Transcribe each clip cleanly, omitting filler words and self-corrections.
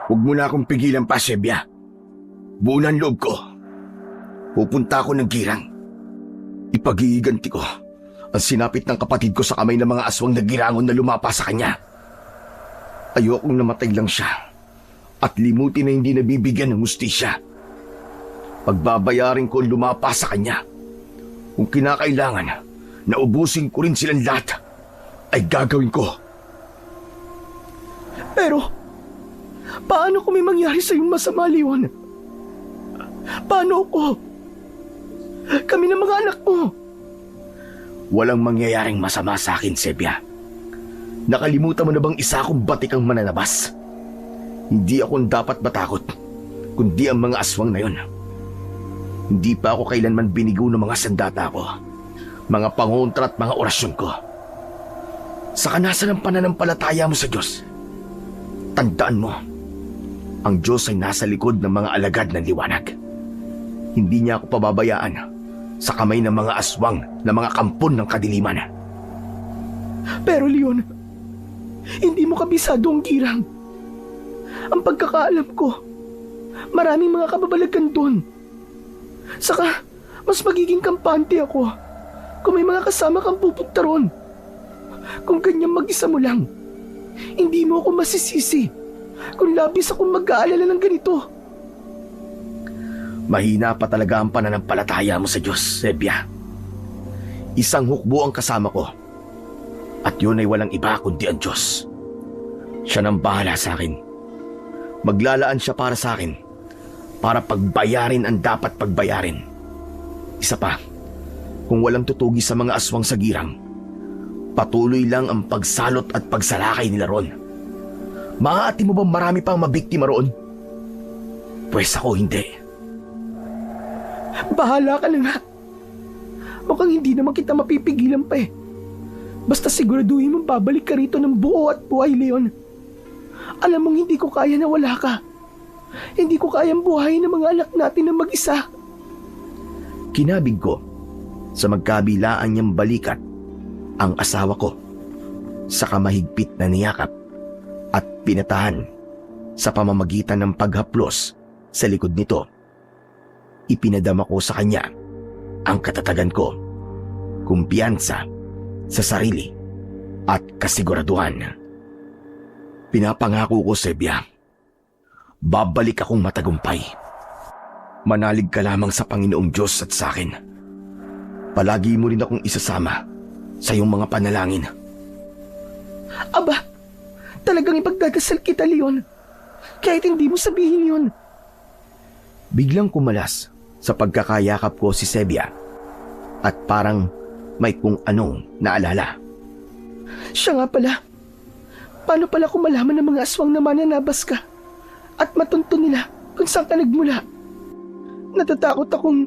Huwag mo na akong pigilan pa, Sebia. Buo na ang loob ko. Pupunta ako ng girang. Ipag-iiganti ko ang sinapit ng kapatid ko sa kamay ng mga aswang na girangon na lumapa sa kanya. Ayokong namatay lang siya at limutin na hindi nabibigyan ng hustisya. Pagbabayarin ko ang lumapa sa kanya. Kung kinakailangan na ubusin ko rin silang lahat, ay gagawin ko. Pero, paano kung may mangyari sa iyong masama, Leon? Paano ako? Kami ng mga anak mo. Walang mangyayaring masama sa akin, Sebia. Nakalimutan mo na bang isa akong batikang mananabas? Hindi ako dapat matakot, kundi ang mga aswang na yon. Hindi pa ako kailanman binigo ng mga sandata ko, mga pangontra at mga orasyon ko. Sa kanasan ng pananampalataya mo sa Diyos, tandaan mo, ang Diyos ay nasa likod ng mga alagad ng liwanag. Hindi niya ako pababayaan sa kamay ng mga aswang na mga kampon ng kadiliman. Pero Leon, hindi mo kabisado ang girang. Ang pagkakaalam ko, maraming mga kababalagan doon. Saka, mas magiging kampante ako kung may mga kasama kang pupunta ron. Kung ganyan mag-isa mo lang, hindi mo ako masisisi kung labis akong mag-aalala ng ganito. Mahina pa talaga ang pananampalataya mo sa Diyos, Sebia. Isang hukbo ang kasama ko, at yun ay walang iba kundi ang Diyos. Siya nang bahala sa akin. Maglalaan siya para sa akin, para pagbayarin ang dapat pagbayarin. Isa pa, kung walang tutugi sa mga aswang sa girang, patuloy lang ang pagsalot at pagsalakay nila ron. Maaati mo bang marami pang mabiktima roon? Pwes ako hindi. Bahala ka na nga. Mukhang hindi naman kita mapipigilan pa eh. Basta siguraduhin mong babalik ka rito ng buo at buhay, Leon. Alam mong hindi ko kaya na wala ka. Hindi ko kayang buhayin ng mga anak natin na mag-isa. Kinabig ko sa magkabilaan niyang balikat ang asawa ko sa kamahigpit na niyakap at pinatahan sa pamamagitan ng paghaplos sa likod nito. Ipinadama ko sa kanya ang katatagan ko, kumpiyansa sa sarili at kasiguraduhan. Pinapangako ko, Sebia, babalik akong matagumpay. Manalig ka lamang sa Panginoong Diyos at sa akin. Palagi mo rin akong isasama sa iyong mga panalangin. Aba, talagang ipagdadasal kita, Leon. Kahit hindi mo sabihin yun. Biglang kumalas sa pagkakayakap ko si Sebia at parang may kung anong naalala. Siya nga pala. Paano pala kung malaman ng mga aswang na mananabas ka at matunto nila kung saan ka nagmula? Natatakot akong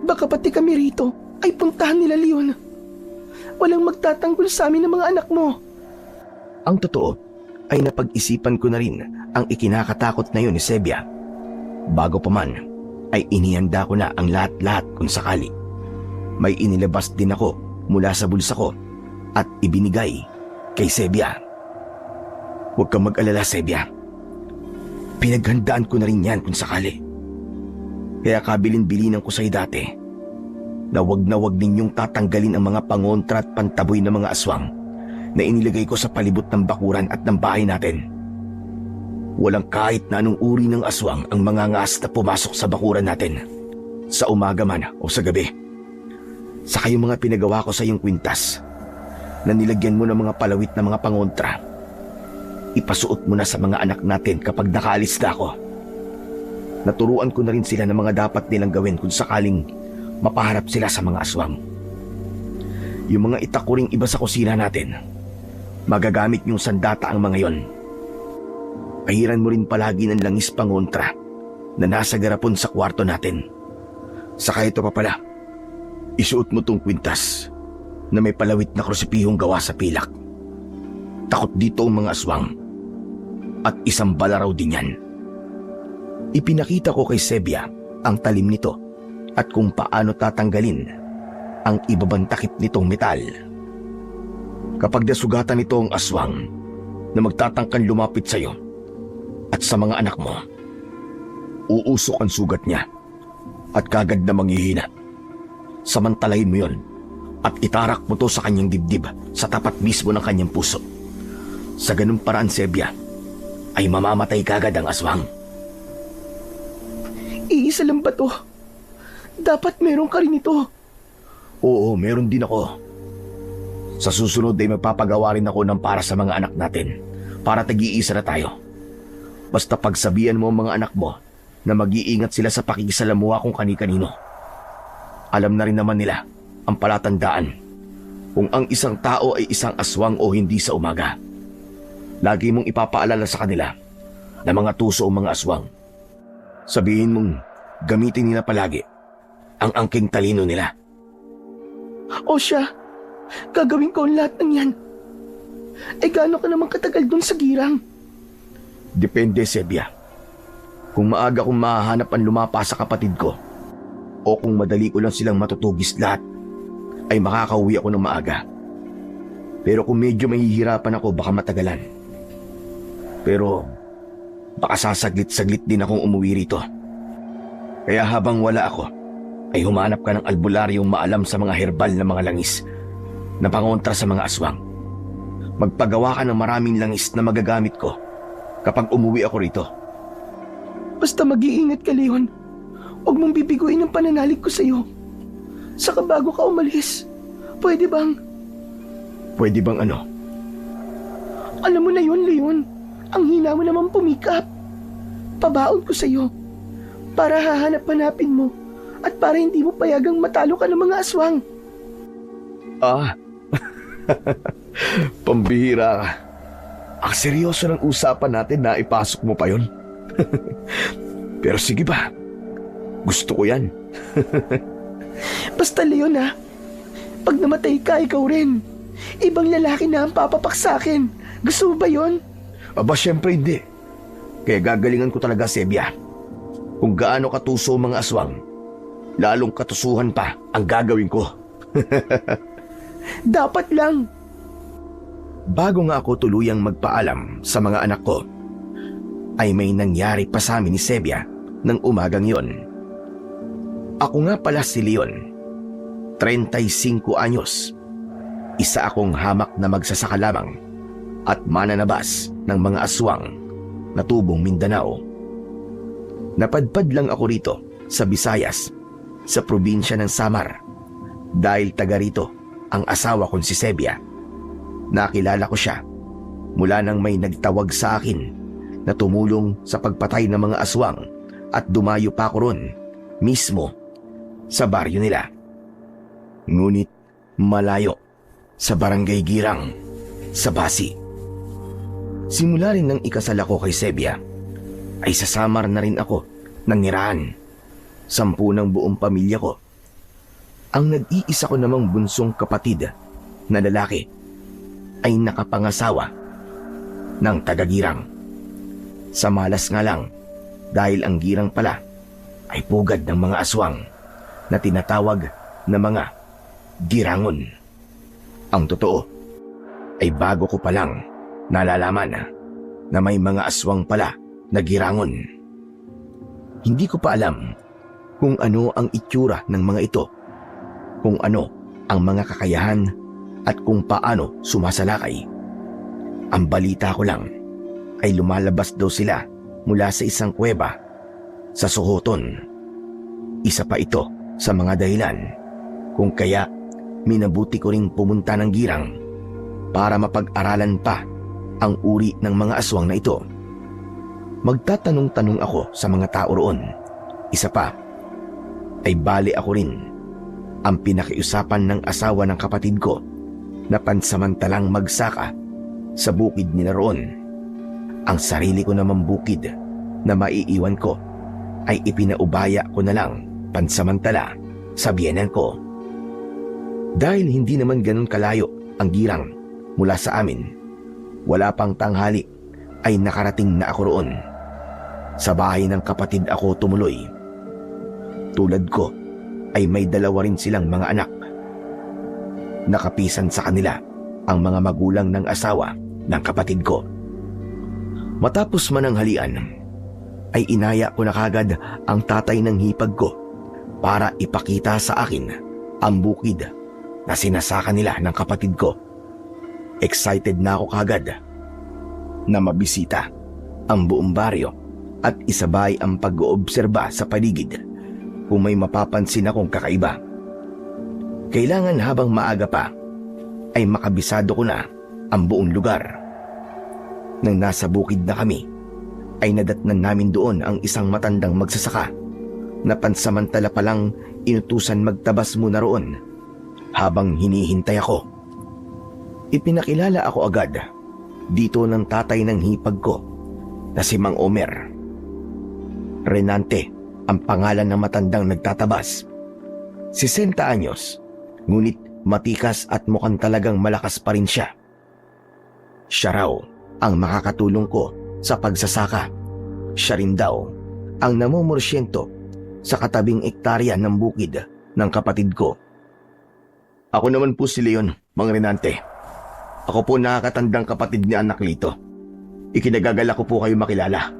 baka pati kami rito ay puntahan nila, Leon. Walang magtatanggol sa amin ng mga anak mo. Ang totoo ay napag-isipan ko na rin ang ikinakatakot na yun ni Sebia. Bago pa man ay inihanda ko na ang lahat-lahat kung sakali. May inilabas din ako mula sa bulsa ko at ibinigay kay Sebia. Huwag kang mag-alala, Sebia. Pinaghandaan ko na rin yan kung sakali. Kaya kabilin-bilinan ko sa'yo dati na wag ninyong tatanggalin ang mga pangontra at pantaboy ng mga aswang na inilagay ko sa palibot ng bakuran at ng bahay natin. Walang kahit na anong uri ng aswang ang mga ngas na pumasok sa bakuran natin, sa umaga man o sa gabi. Saka yung mga pinagawa ko sa iyong kwintas na nilagyan mo ng mga palawit na mga pangontra, ipasuot mo na sa mga anak natin kapag nakaalis na ako. Naturuan ko na rin sila ng mga dapat nilang gawin kung sakaling mapaharap sila sa mga aswang. Yung mga itakuring iba sa kusina natin, magagamit yung sandata ang mga yon. Pahiran mo rin palagi ng langis pangontra na nasa garapon sa kwarto natin. Saka ito pa pala, isuot mo tong kwintas na may palawit na krusipihong gawa sa pilak. Takot dito ang mga aswang at isang bala raw din yan. Ipinakita ko kay Sebia ang talim nito at kung paano tatanggalin ang ibabang takip nitong metal. Kapag nasugatan nito ang aswang na magtatangkan lumapit sa iyo, At sa mga anak mo, uusok ang sugat niya at kagad na manghihina. Samantalahin mo yon at itarak mo to sa kanyang dibdib sa tapat mismo ng kanyang puso. Sa ganung paraan, Sebia, ay mamamatay kagad ang aswang. Iisa lang ba to? Dapat meron ka rin ito. Oo, meron din ako. Sa susunod ay magpapagawa rin ako ng para sa mga anak natin, para tag-iisa na tayo. Basta pagsabihan mo ang mga anak mo na mag-iingat sila sa pakikisalamuha kung kani-kanino. Alam na rin naman nila ang palatandaan kung ang isang tao ay isang aswang o hindi sa umaga. Lagi mong ipapaalala sa kanila na mga tuso o mga aswang. Sabihin mong gamitin nila palagi ang angking talino nila. O siya, gagawin ko ang lahat ng yan. Gaano ka naman katagal dun sa girang? Depende, Sebia. Kung maaga kong mahahanap ang lumapa sa kapatid ko o kung madali ko lang silang matutugis lahat, ay makakauwi ako ng maaga. Pero kung medyo mahihirapan ako, baka matagalan. Pero baka sasaglit-saglit din akong umuwi rito. Kaya habang wala ako, ay humanap ka ng albularyong maalam sa mga herbal na mga langis na pangontra sa mga aswang. Magpagawa ka ng maraming langis na magagamit ko kapag umuwi ako rito. Basta mag-iingat ka, Leon. Huwag mong bibiguin ang pananalig ko sa'yo. Saka bago ka umalis, pwede bang... Pwede bang ano? Alam mo na yun, Leon. Ang hina mo naman pumikap. Pabaon ko sa'yo. Para hahanap-hanapin mo. At para hindi mo payagang matalo ka ng mga aswang. Ah, pambihira ka. Ang seryoso ng usapan natin na ipasok mo pa yun. Pero sige ba, gusto ko yan. Basta Leon ha, pag namatay ka, ikaw rin. Ibang lalaki na ang papapak sa akin. Gusto mo ba yun? Aba, syempre hindi. Kaya gagalingan ko talaga, Sebia. Kung gaano katuso mga aswang, lalong katusuhan pa ang gagawin ko. Dapat lang. Bago nga ako tuluyang magpaalam sa mga anak ko, ay may nangyari pa sa amin ni Sebia ng umagang yon. Ako nga pala si Leon, 35 anyos. Isa akong hamak na magsasaka lamang at mananabas ng mga aswang na tubong Mindanao. Napadpad lang ako rito sa Visayas, sa probinsya ng Samar, dahil taga rito ang asawa kong si Sebia. Nakilala ko siya mula nang may nagtawag sa akin na tumulong sa pagpatay ng mga aswang at dumayo pa ako ron mismo sa baryo nila. Ngunit malayo sa barangay Girang sa Basi. Simula rin ng ikasal ako kay Sebia ay sa Samar na rin ako nanirahan. 10 ng buong pamilya ko. Ang nag-iisa ko namang bunsong kapatid na lalaki ay nakapangasawa ng taga-Girang. Sa malas nga lang dahil ang Girang pala ay pugad ng mga aswang na tinatawag na mga girangon. Ang totoo ay bago ko palang nalalaman na may mga aswang pala na girangon. Hindi ko pa alam kung ano ang itsura ng mga ito, kung ano ang mga kakayahan at kung paano sumasalakay. Ang balita ko lang ay lumalabas daw sila mula sa isang kuweba sa Sohoton. Isa pa ito sa mga dahilan kung kaya minabuti ko ring pumunta ng Girang para mapag-aralan pa ang uri ng mga aswang na ito. Magtatanong-tanong ako sa mga tao roon. Isa pa ay bali ako rin ang pinakiusapan ng asawa ng kapatid ko na pansamantalang magsaka sa bukid nila roon. Ang sarili ko namang bukid na maiiwan ko ay ipinaubaya ko na lang pansamantala sa biyenan ko. Dahil hindi naman ganun kalayo ang Girang mula sa amin, wala pang tanghali ay nakarating na ako roon. Sa bahay ng kapatid ako tumuloy. Tulad ko ay may 2 rin silang mga anak. Nakapisan sa kanila ang mga magulang ng asawa ng kapatid ko. Matapos mananghalian, ay inaya ko na kagad ang tatay ng hipag ko para ipakita sa akin ang bukid na sinasaka nila ng kapatid ko. Excited na ako kagad na mabisita ang buong baryo at isabay ang pag-oobserba sa paligid kung may mapapansin akong kakaiba. Kailangan habang maaga pa ay makabisado ko na ang buong lugar. Nang nasa bukid na kami, ay nadatnan namin doon ang isang matandang magsasaka na pansamantala palang inutusan magtabas muna roon habang hinihintay ako. Ipinakilala ako agad dito ng tatay ng hipag ko na si Mang Omer. Renante ang pangalan ng matandang nagtatabas. 60 anyos, ngunit matikas at mukhang talagang malakas pa rin siya. Siya raw ang makakatulong ko sa pagsasaka. Siya rin daw ang namumursyento sa katabing ektarya ng bukid ng kapatid ko. Ako naman po si Leon, Mang Renante. Ako po nakakatandang kapatid ni Anak Lito. Ikinagagala ko po kayo makilala.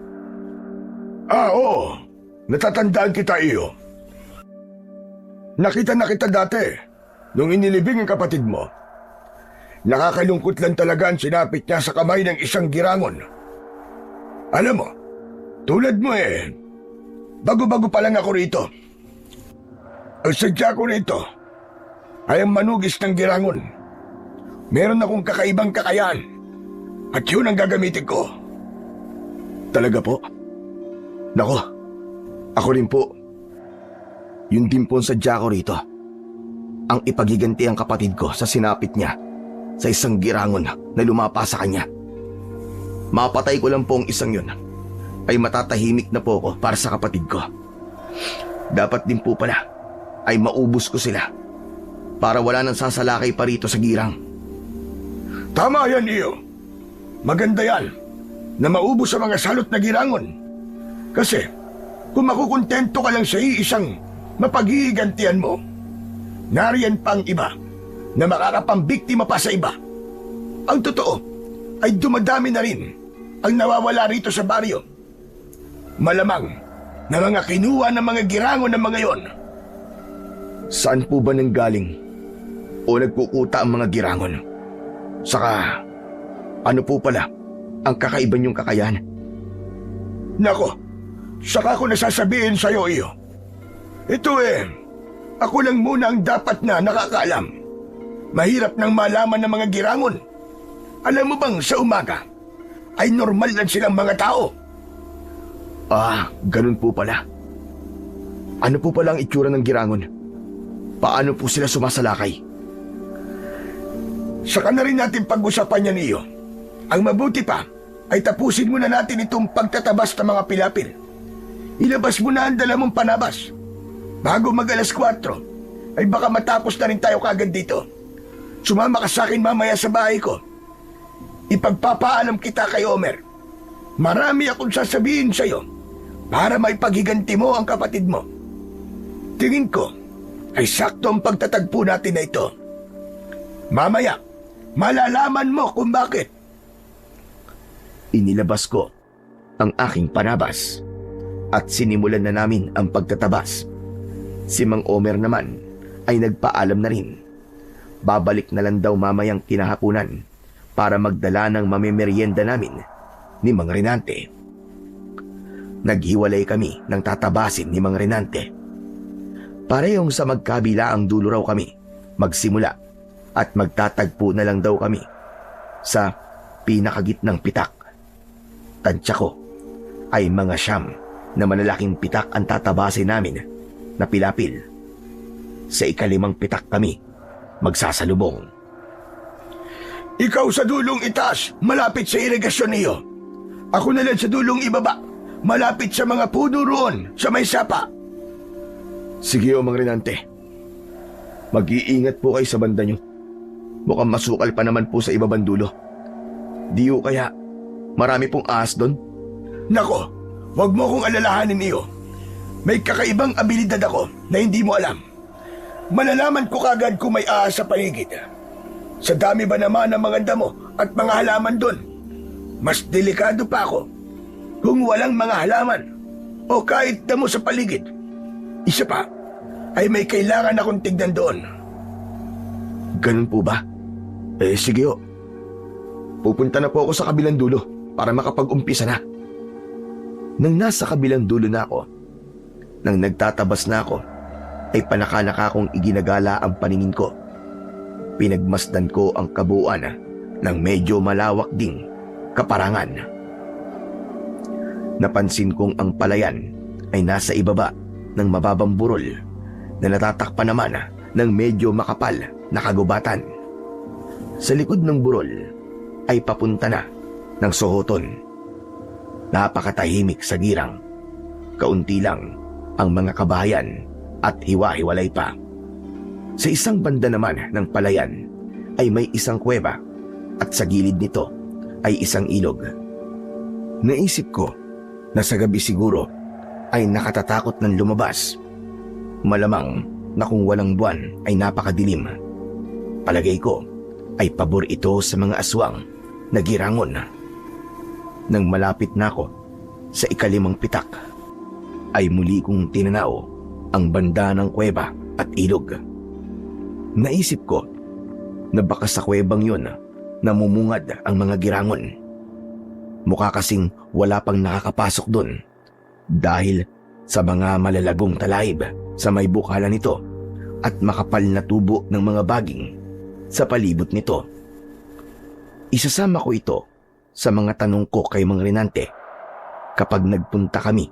Oo. Natatandaan kita, iyo. Nakita na kita dati nung inilibing ang kapatid mo. Nakakalungkot lang talaga ang sinapit niya sa kamay ng isang girangon. Alam mo, tulad mo bago-bago pa lang ako rito. Ang sadya ko rito ay ang manugis ng girangon. Meron akong kakaibang kakayahan at yun ang gagamitin ko. Talaga po? Nako, ako rin po. Yun din po ang sadya ko rito. Ang ipagiganti ang kapatid ko sa sinapit niya sa isang girangon na lumapa sa kanya. Mapatay ko lang po ang isang yun ay matatahimik na po ako para sa kapatid ko. Dapat din po pala ay maubos ko sila para wala nang sasalakay pa rito sa girang. Tama yan, iyo. Maganda yan na maubos ang mga salot na girangon. Kasi kung makukontento ka lang sa iisang mapaghihigantihan mo, nariyan pa ang iba na makakapambiktima pa sa iba. Ang totoo ay dumadami na rin ang nawawala rito sa baryo. Malamang na mga kinuha ng mga girangon ng mga yon. Saan po ba nanggaling o nagkukuta ang mga girangon? Saka, ano po pala ang kakaiba niyong kakayahan? Nako, saka ko nasasabihin sa'yo, iyo. Ito ako lang muna ang dapat na nakakaalam. Mahirap nang malaman ng mga girangon. Alam mo bang sa umaga ay normal lang silang mga tao? Ah, ganun po pala. Ano po pala ang itsura ng girangon? Paano po sila sumasalakay? Saka na rin natin pag-usapan yan, iyo. Ang mabuti pa ay tapusin muna natin itong pagtatabas ng mga pilapil. Ilabas mo na ang dala mong panabas. Bago mag-alas 4 ay baka matapos na rin tayo kagad dito. Sumama ka sa akin mamaya sa bahay ko. Ipagpapaalam kita kay Omer. Marami akong sasabihin sa'yo para maipaghiganti mo ang kapatid mo. Tingin ko ay sakto ang pagtatagpo natin na ito. Mamaya, malalaman mo kung bakit. Inilabas ko ang aking panabas at sinimulan na namin ang pagtatabas. Si Mang Omer naman ay nagpaalam na rin. Babalik na lang daw mamayang kinahapunan para magdala ng mamimerienda namin ni Mang Renante. Naghiwalay kami ng tatabasin ni Mang Renante. Parehong sa magkabila ang dulo raw kami magsimula at magtatagpo na lang daw kami sa pinakagitnang pitak. Tansya ko ay mga 9 na malalaking pitak ang tatabasin namin na pilapil. Sa ika-5 pitak kami magsasalubong. Ikaw sa dulong itaas, malapit sa irigasyon niyo. Ako na lang sa dulong ibaba, malapit sa mga puno roon sa may sapa. Sige o Mang Renante. Mag-iingat po kayo sa banda nyo. Mukhang masukal pa naman po sa ibabang dulo. Di o kaya marami pong ahas doon? Nako, wag mo kong alalahanin iyo. May kakaibang abilidad ako na hindi mo alam. Malalaman ko kagad kung may ahas sa paligid. Sa dami ba naman ng mga damo at mga halaman doon, Mas delikado pa ako kung walang mga halaman o kahit damo sa paligid. Isa pa, ay may kailangan akong tignan doon. Ganun po ba? Sige ho. Pupunta na po ako sa kabilang dulo para makapag-umpisa na. Nang nasa kabilang dulo na ako, nang nagtatabas na ako, ay panaka-naka kong iginagala ang paningin ko. Pinagmasdan ko ang kabuuan ng medyo malawak ding kaparangan. Napansin kong ang palayan ay nasa ibaba ng mababang burol na natatakpan naman ng medyo makapal na kagubatan. Sa likod ng burol ay papunta na ng sohoton. Napakatahimik sa girang. Kaunti lang ang mga kabahayan at hiwa-hiwalay pa. Sa isang banda naman ng palayan ay may isang kuweba at sa gilid nito ay isang ilog. Naisip ko na sa gabi siguro ay nakatatakot ng lumabas. Malamang na kung walang buwan ay napakadilim. Palagay ko ay pabor ito sa mga aswang na girangon. Nang malapit na ako sa ikalimang pitak, ay muli kong tinanaw ang banda ng kuweba at ilog. Naisip ko na baka sa kuwebang yun namumungad ang mga girangon. Mukha kasing wala pang nakakapasok doon dahil sa mga malalagong talaib sa may bukala nito at makapal na tubo ng mga baging sa palibot nito. Isasama ko ito sa mga tanong ko kay Mang Renante kapag nagpunta kami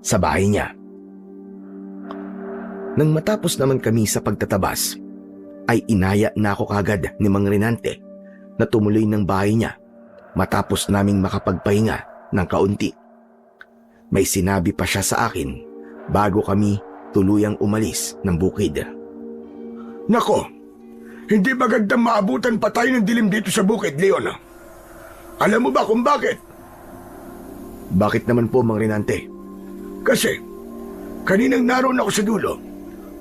sa bahay niya. Nang matapos naman kami sa pagtatabas, ay inaya na ako kagad ni Mang Renante na tumuloy ng bahay niya matapos naming makapagpahinga ng kaunti. May sinabi pa siya sa akin bago kami tuluyang umalis ng bukid. Nako, hindi magandang maabutan pa tayo ng dilim dito sa bukid, Leon. Alam mo ba kung bakit? Bakit naman po, Mang Renante? Kasi, kaninang naroon ako sa dulo,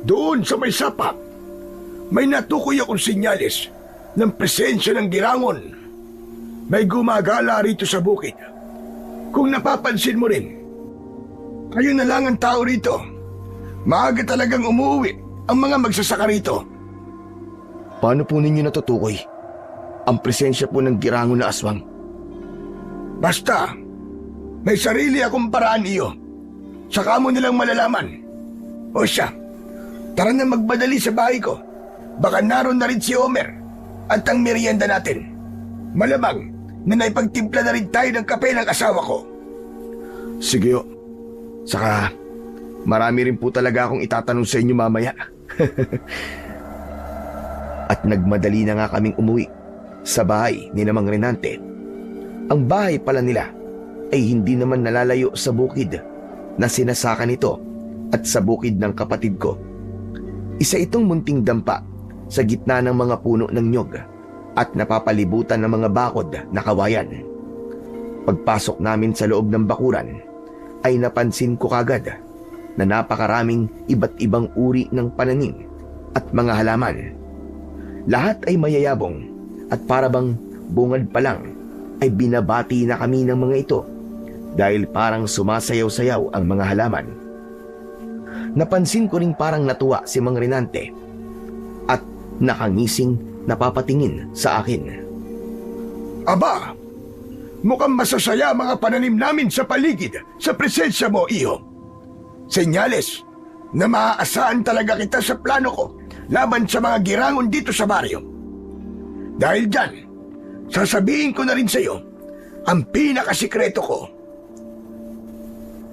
doon sa may sapa, may natukoy akong sinyalis ng presensya ng girangon. May gumagala rito sa bukid. Kung napapansin mo rin, ayun na lang ang tao rito. Maaga talagang umuwi ang mga magsasaka rito. Paano po ninyo natutukoy ang presensya po ng girangon na aswang? Basta, may sarili akong paraan iyo. Saka mo nilang malalaman. O siya, tara na magbadali sa bahay ko. Baka naroon na rin si Homer at ang merienda natin. Malamang na naipagtimpla na rin tayo ng kape ng asawa ko. Sige o. Saka, marami rin po talaga akong itatanong sa inyo mamaya. At nagmadali na nga kaming umuwi sa bahay ni Mang Renante. Ang bahay pala nila ay hindi naman nalalayo sa bukid na sinasaka nito at sa bukid ng kapatid ko. Isa itong munting dampa sa gitna ng mga puno ng nyog at napapalibutan ng mga bakod na kawayan. Pagpasok namin sa loob ng bakuran ay napansin ko kagad na napakaraming iba't ibang uri ng pananim at mga halaman. Lahat ay mayayabong at parabang bungad pa lang ay binabati na kami ng mga ito dahil parang sumasayaw-sayaw ang mga halaman. Napansin ko ring parang natuwa si Mang Renante at nakangising napapatingin sa akin. Aba, mukhang masasaya ang mga pananim namin sa paligid sa presensya mo, iho. Senyales na maaasahan talaga kita sa plano ko laban sa mga girangon dito sa baryo. Dahil dyan, sasabihin ko na rin sa iyo ang pinakasikreto ko.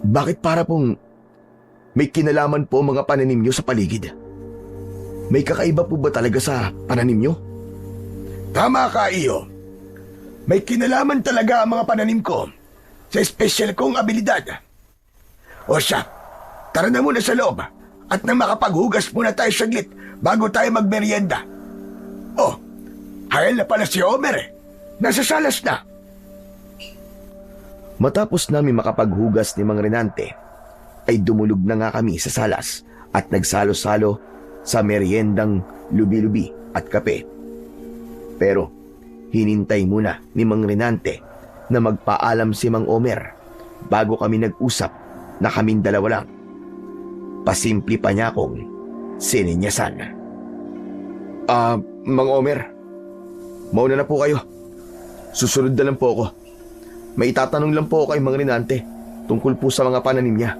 Bakit para pong may kinalaman po mga pananim nyo sa paligid? May kakaiba po ba talaga sa pananim nyo? Tama ka, iyo. May kinalaman talaga ang mga pananim ko sa espesyal kong abilidad. O siya, tara na muna sa loob at nang makapaghugas muna tayo saglit bago tayo magmerienda. Oh, hayal na pala si Homer eh. Nasa salas na. Matapos namin makapaghugas ni Mang Renante, ay dumulog na nga kami sa salas at nagsalo-salo sa meriendang lubi-lubi at kape. Pero hinintay muna ni Mang Renante na magpaalam si Mang Omer bago kami nag-usap na kaming dalawa lang. Pasimple pa niya akong sininyasan. Mang Omer, mauna na po kayo. Susunod na lang po ako. May itatanong lang po ako kay Mang Rinante tungkol po sa mga pananim niya.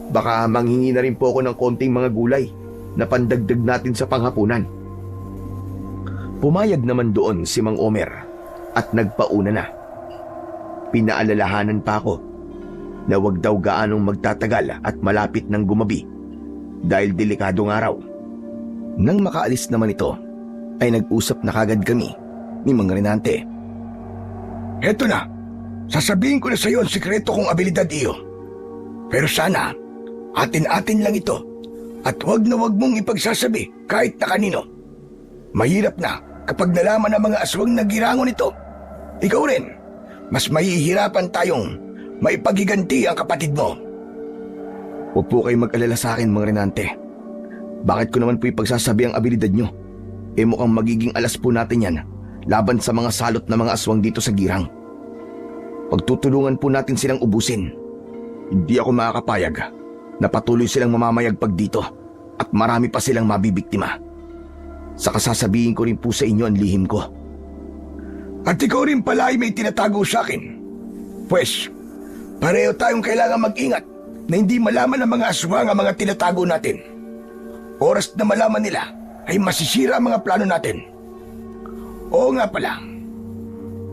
Baka manghingi na rin po ako ng konting mga gulay na pandagdag natin sa panghapunan. Pumayag naman doon si Mang Omer at nagpauna na. Pinaalalahanan pa ako na wag daw gaanong magtatagal at malapit ng gumabi dahil delikadong araw. Nang makaalis naman ito, ay nag-usap na kagad kami ni Mang Rinante. Eto na, sasabihin ko na sa iyo ang sikreto kong abilidad iyo. Pero sana, atin-atin lang ito at wag na wag mong ipagsasabi kahit na kanino. Mahirap na kapag nalaman ng mga aswang na girangon ito. Ikaw rin, mas mahihirapan tayong maipagiganti ang kapatid mo. Huwag po kayong mag-alala sa akin, Mang Rinante. Bakit ko naman po ipagsasabi ang abilidad nyo? Mukhang magiging alas po natin yan laban sa mga salot na mga aswang dito sa girang. Pagtutulungan po natin silang ubusin. Hindi ako makakapayag na patuloy silang mamamayagpag dito at marami pa silang mabibiktima. Saka sasabihin ko rin po sa inyo ang lihim ko. At ikaw rin pala ay may tinatago sa akin. Pwes, pareho tayong kailangan mag-ingat na hindi malaman ng mga aswang ang mga tinatago natin. Oras na malaman nila ay masisira ang mga plano natin. Oo nga pala,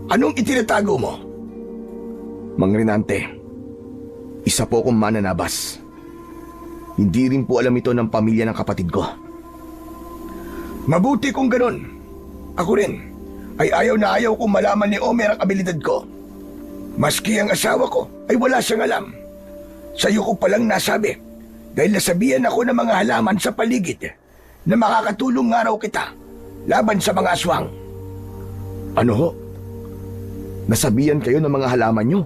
anong itinatago mo? Mang Rinante, isa po akong mananabas. Hindi rin po alam ito ng pamilya ng kapatid ko. Mabuti kung ganun. Ako rin ay ayaw na ayaw kong malaman ni Omer ang abilidad ko. Maski ang asawa ko ay wala siyang alam. Sa'yo ko palang nasabi dahil nasabihan ako ng mga halaman sa paligid na makakatulong nga raw kita laban sa mga aswang. Ano ho? Nasabihan kayo ng mga halaman nyo?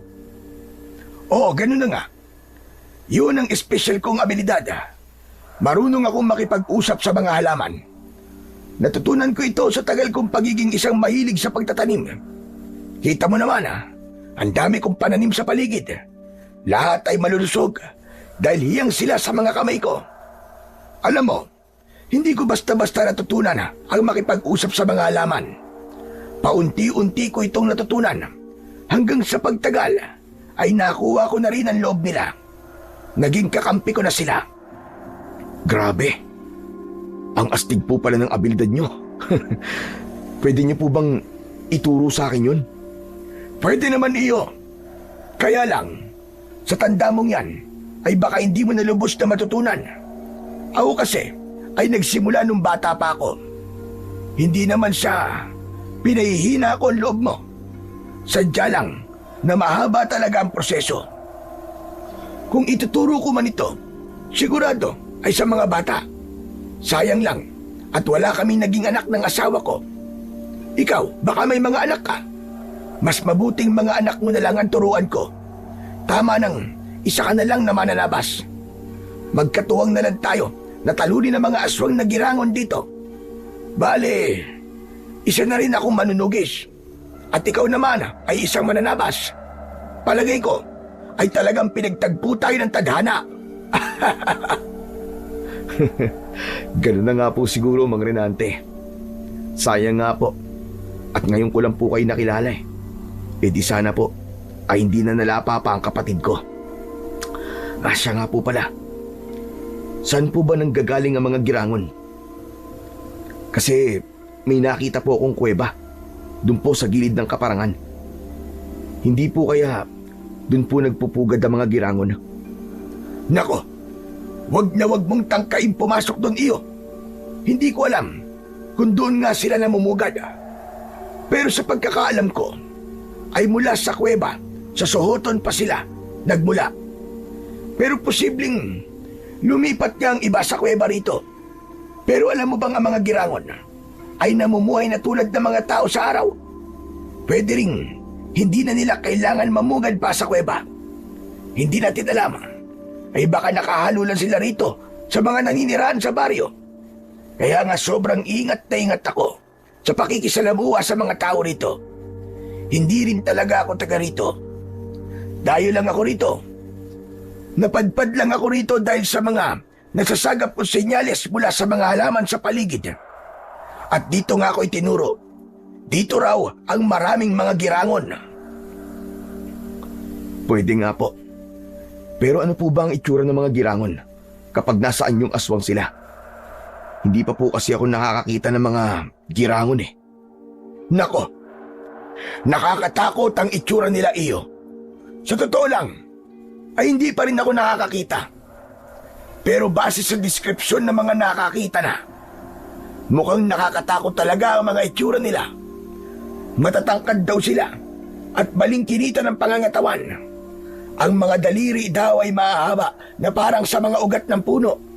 Oo, ganun na nga. Yun ang espesyal kong abilidad. Marunong akong makipag-usap sa mga halaman. Natutunan ko ito sa tagal kong pagiging isang mahilig sa pagtatanim. Kita mo naman ang dami kong pananim sa paligid. Lahat ay malulusog dahil hiyang sila sa mga kamay ko. Alam mo, hindi ko basta-basta natutunan ang makipag-usap sa mga halaman. Paunti-unti ko itong natutunan hanggang sa pagtagal ay nakuha ko na rin ang loob nila. Naging kakampi ko na sila. Grabe. Ang astig po pala ng abilidad nyo. Pwede nyo po bang ituro sa akin yun? Pwede naman iyo. Kaya lang, sa tanda mong yan, ay baka hindi mo na lubos na matutunan. Ako kasi, ay nagsimula nung bata pa ako. Hindi naman sa pinahihina ko ang loob mo. Sadya lang na mahaba talaga ang proseso. Kung ituturo ko man ito, sigurado ay sa mga bata. Sayang lang at wala kaming naging anak ng asawa ko. Ikaw, baka may mga anak ka. Mas mabuting mga anak mo na lang ang turuan ko. Tama nang isa ka na lang na mananabas. Magkatuwang na lang tayo na talunin ng mga aswang na girangon dito. Bale, isa na rin akong manunugis. At ikaw naman ay isang mananabas. Palagay ko ay talagang pinagtagpo tayo ng tadhana. Ganun na nga po siguro, Mang Rinante. Sayang nga po. At ngayon ko lang po kayo nakilala eh. Di sana po ay hindi na nalapa pa ang kapatid ko. Siya nga po pala. Saan po ba nanggagaling ang mga girangon? Kasi may nakita po akong kuweba doon po sa gilid ng kaparangan. Hindi po kaya doon po nagpupugad ang mga girangon? Nako, wag na wag mong tangkain pumasok doon iyo. Hindi ko alam kung doon nga sila namumugad. Pero sa pagkakaalam ko, ay mula sa kuweba, sa Sohoton pa sila nagmula. Pero posibleng lumipat nga ang iba sa kuweba rito. Pero alam mo bang ang mga girangon ay namumuhay na tulad ng mga tao sa araw? Pwede ring hindi na nila kailangan mamugad pa sa kuweba. Hindi natin alam, ay baka nakahalo lang sila rito sa mga naninirahan sa baryo. Kaya nga sobrang ingat na ingat ako sa pakikisalamuha sa mga tao rito. Hindi rin talaga ako taga rito. Dayo lang ako rito. Napadpad lang ako rito dahil sa mga nasasagap kong senyales mula sa mga halaman sa paligid. At dito nga ako itinuro. Dito raw ang maraming mga girangon. Pwede nga po. Pero ano po ba ang itsura ng mga girangon kapag nasaan yung aswang sila? Hindi pa po kasi ako nakakakita ng mga girangon eh. Nako, nakakatakot ang itsura nila iyo. Sa totoo lang, ay hindi pa rin ako nakakakita. Pero base sa deskripsyon ng mga nakakita na, mukhang nakakatakot talaga ang mga itsura nila. Matatangkad daw sila at balingkinita ng pangangatawan. Ang mga daliri daw ay mahahaba na parang sa mga ugat ng puno.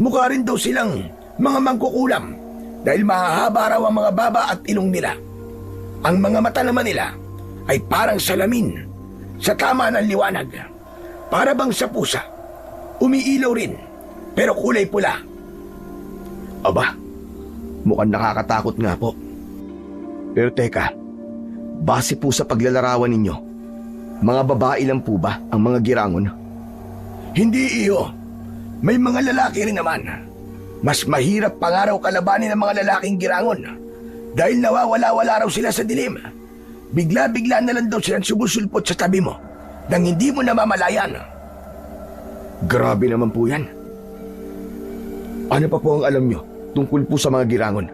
Mukha rin daw silang mga mangkukulam dahil mahahaba raw ang mga baba at ilong nila. Ang mga mata naman nila ay parang salamin sa tama ng liwanag. Para bang sa pusa. Umiilaw rin pero kulay pula. Aba, mukhang nakakatakot nga po. Pero teka, base po sa paglalarawan ninyo, mga babae lang po ba ang mga girangon? Hindi iyo. May mga lalaki rin naman. Mas mahirap pa nga raw kalabanin ng mga lalaking girangon dahil nawawala-wala raw sila sa dilim. Bigla-bigla na lang daw silang sumusulpot sa tabi mo nang hindi mo namamalayan. Grabe naman po yan. Ano pa po ang alam nyo tungkol po sa mga girangon?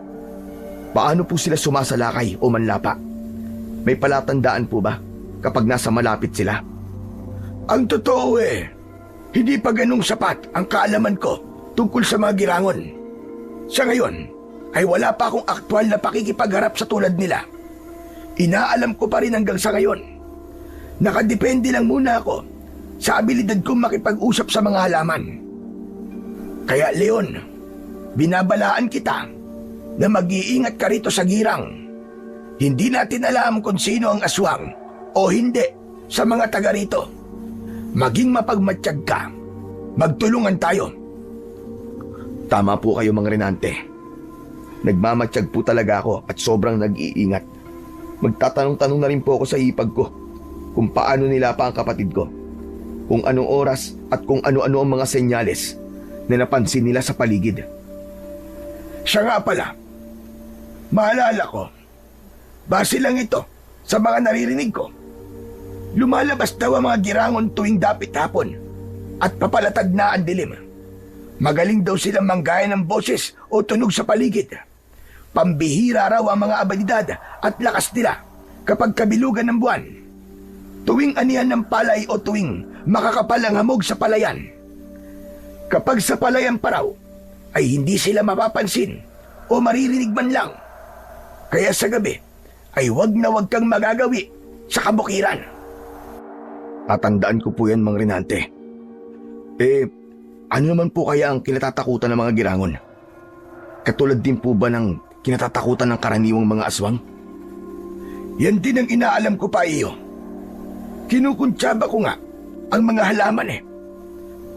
Paano po sila sumasalakay o manlapa? May palatandaan po ba kapag nasa malapit sila? Ang totoo hindi pa ganung sapat ang kaalaman ko tungkol sa mga girangon. Sa ngayon, ay wala pa akong aktwal na pakikipagharap sa tulad nila. Inaalam ko pa rin hanggang sa ngayon. Nakadepende lang muna ako sa abilidad kong makipag-usap sa mga halaman. Kaya Leon, binabalaan kita na mag-iingat ka rito sa girang. Hindi natin alam kung sino ang aswang o hindi sa mga taga rito. Maging mapagmatsyag ka. Magtulungan tayo. Tama po kayo mga Renante. Nagmamatsyag po talaga ako at sobrang nag-iingat. Magtatanong-tanong na rin po ako sa hipag ko kung paano nila pa ang kapatid ko. Kung anong oras at kung ano-ano ang mga senyales na napansin nila sa paligid. Siya nga pala, maalala ko, base lang ito sa mga naririnig ko. Lumalabas daw ang mga girangon tuwing dapit hapon at papalatag na ang dilim. Magaling daw silang manggaya ng boses o tunog sa paligid. Pambihira raw ang mga abilidad at lakas nila kapag kabilugan ng buwan. Tuwing anihan ng palay o tuwing makakapal ang hamog sa palayan. Kapag sa palayan pa raw, ay hindi sila mapapansin o maririnig man lang. Kaya sa gabi, ay wag na wag kang magagawi sa kabukiran. Tatandaan ko po yan, Mang Renante. Ano naman po kaya ang kinatatakutan ng mga girangon? Katulad din po ba ng kinatatakutan ng karaniwang mga aswang? Yan din ang inaalam ko pa iyo. Kinukuntsaba ko nga ang mga halaman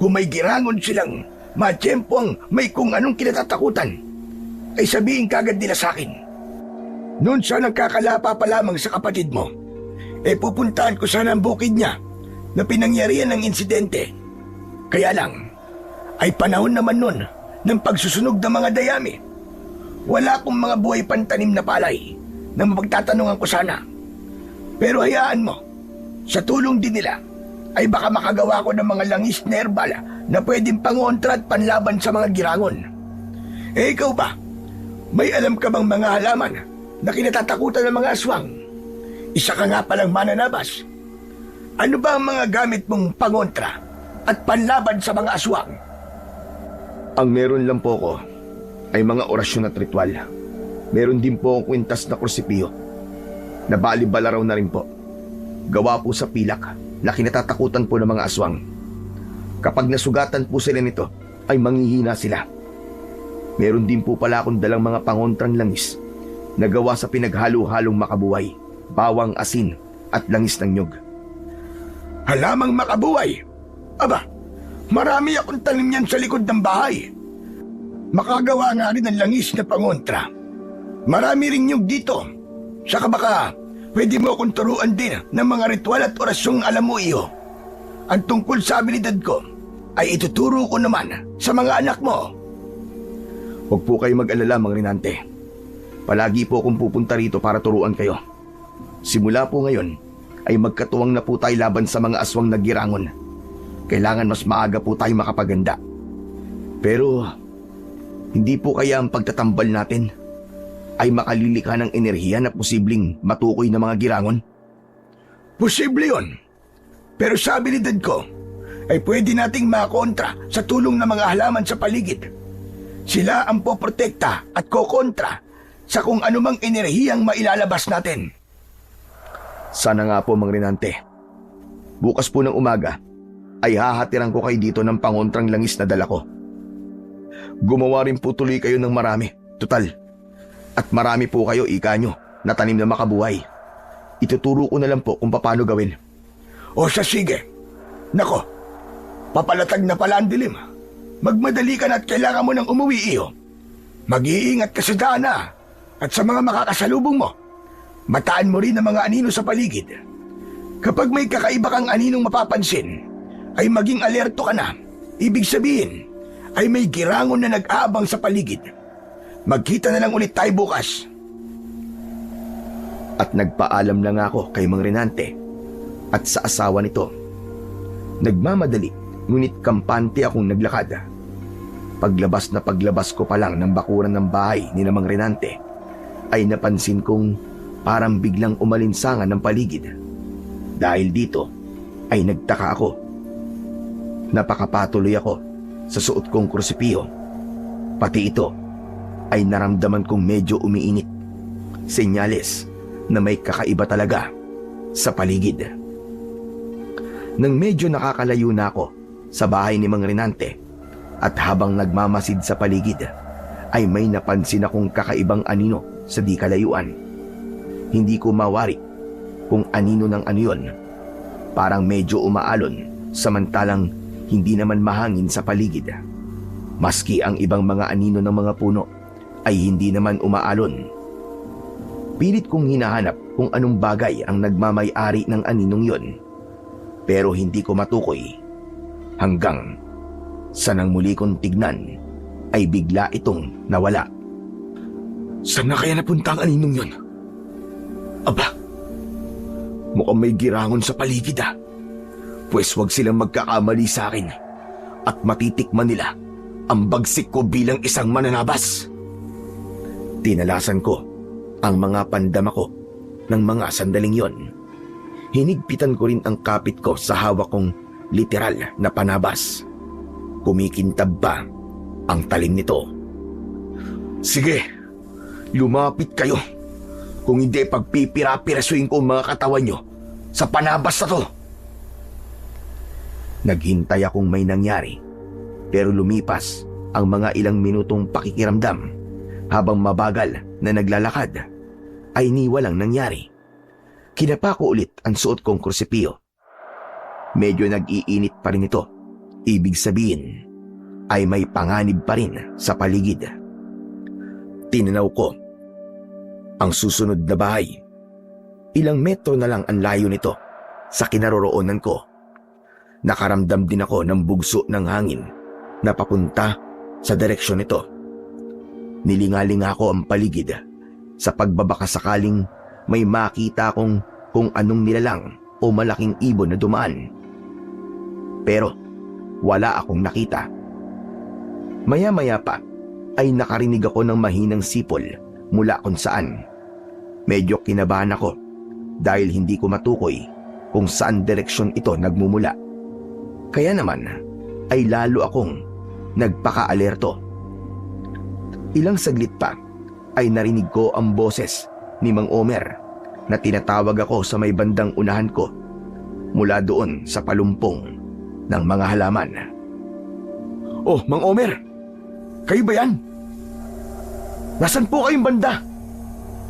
Kung may girangon silang matiyempo ang may kung anong kinatatakutan, ay sabihin kagad nila sa akin. Noon siya nagkakalapa pa lamang sa kapatid mo, pupuntahan ko sana ang bukid niya na pinangyarihan ng insidente. Kaya lang, ay panahon naman nun ng pagsusunog ng mga dayami. Wala akong mga buhay pantanim na palay na mapagtatanungan ko sana. Pero hayaan mo, sa tulong din nila, ay baka makagawa ko ng mga langis na herbal na pwedeng pangontra at panlaban sa mga girangon. Ikaw ba? May alam ka bang mga halaman na kinatatakutan ng mga aswang? Isa ka nga palang mananabas. Ano ba ang mga gamit mong pangontra at panlaban sa mga aswang? Ang meron lang po ko ay mga orasyon at ritual. Meron din po akong kwintas na krusipiyo. Nabali-bala raw na rin po. Gawa po sa pilak na kinatatakutan po ng mga aswang. Kapag nasugatan po sila nito, ay manghihina sila. Meron din po pala akong dalang mga pangontrang langis na gawa sa pinaghalo-halong makabuhay, bawang asin at langis ng nyog. Halamang makabuhay? Aba, marami akong tanim yan sa likod ng bahay. Makagawa nga rin ng langis na pangontra. Marami rin nyug dito. Saka baka pwede mo akong turuan din ng mga ritual at orasyong alam mo, iyo. Ang tungkol sa abilidad ko ay ituturo ko naman sa mga anak mo. Huwag po kayo mag-alala, Mang Rinante. Palagi po akong pupunta rito para turuan kayo. Simula po ngayon, ay magkatuwang na po tayo laban sa mga aswang nagirangon. Kailangan mas maaga po tayo makapaganda. Pero, hindi po kaya ang pagtatambal natin ay makalilika ng enerhiya na posibleng matukoy ng mga girangon? Posible yun. Pero sa abilidad ko, ay pwede nating makontra sa tulong ng mga halaman sa paligid. Sila ang poprotekta at kokontra sa kung anumang enerhiyang mailalabas natin. Sana nga po, Mang Rinante. Bukas po ng umaga, ay hahatiran ko kayo dito ng pangontrang langis na dala ko. Gumawa rin po tuloy kayo ng marami, tutal. At marami po kayo, ika nyo, na tanim na makabuhay. Ituturo ko na lang po kung paano gawin. O siya, sige. Nako, papalatag na pala ang dilim. Magmadali ka na at kailangan mo nang umuwi, iyo. Mag-iingat ka sa dana at sa mga makakasalubong mo. Mataan mo rin ang mga anino sa paligid. Kapag may kakaiba kang aninong mapapansin, ay maging alerto ka na. Ibig sabihin, ay may girangon na nag-aabang sa paligid. Magkita na lang ulit tayo bukas. At nagpaalam lang ako kay Mang Rinante at sa asawa nito. Nagmamadali, ngunit kampante akong naglakad. Paglabas ko pa lang ng bakuran ng bahay ni Mang Rinante, ay napansin kong parang biglang umalinsangan ng paligid. Dahil dito, ay nagtaka ako. Napakapatuloy ako sa suot kong krusipiyo. Pati ito ay naramdaman kong medyo umiinit. Senyales na may kakaiba talaga sa paligid. Nang medyo nakakalayo na ako sa bahay ni Mang Rinante at habang nagmamasid sa paligid, ay may napansin akong kakaibang anino sa di kalayuan. Hindi ko mawari kung anino ng ano yun. Parang medyo umaalon samantalang hindi naman mahangin sa paligid. Maski ang ibang mga anino ng mga puno ay hindi naman umaalon. Pilit kong hinahanap kung anong bagay ang nagmamay-ari ng aninong yon. Pero hindi ko matukoy. Hanggang sa nang muli kong tignan ay bigla itong nawala. Saan na kaya napunta ang aninong yon? Aba, mukhang may girangon sa paligid ah. Pwes wag silang magkakamali sa akin at matitikman nila ang bagsik ko bilang isang mananabas. Tinalasan ko ang mga pandama ko ng mga sandaling yon. Hinigpitan ko rin ang kapit ko sa hawak kong literal na panabas. Kumikintab ba ang talim nito? Sige, lumapit kayo. Kung hindi, pagpipira-pirasuin ko ang mga katawan nyo sa panabas na to. Naghintay akong may nangyari, pero lumipas ang mga ilang minutong pakikiramdam. Habang mabagal na naglalakad, ay ni walang nangyari. Kinapa ko ulit ang suot kong krusipiyo. Medyo nag-iinit pa rin ito. Ibig sabihin, ay may panganib pa rin sa paligid. Tinanaw ko ang susunod na bahay. Ilang metro na lang ang layo nito sa kinaroroonan ko. Nakaramdam din ako ng bugso ng hangin na papunta sa direksyon nito. Nilingalinga ko ang paligid sa pagbabaka sakaling may makita akong kung anong nilalang o malaking ibon na dumaan. Pero wala akong nakita. Maya-maya pa ay nakarinig ako ng mahinang sipol mula kung saan. Medyo kinabahan ako dahil hindi ko matukoy kung saan direksyon ito nagmumula. Kaya naman ay lalo akong nagpaka-alerto. Ilang saglit pa ay narinig ko ang boses ni Mang Omer na tinatawag ako sa may bandang unahan ko mula doon sa palumpong ng mga halaman. Oh, Mang Omer! Kayo ba yan? Nasaan po kayong banda?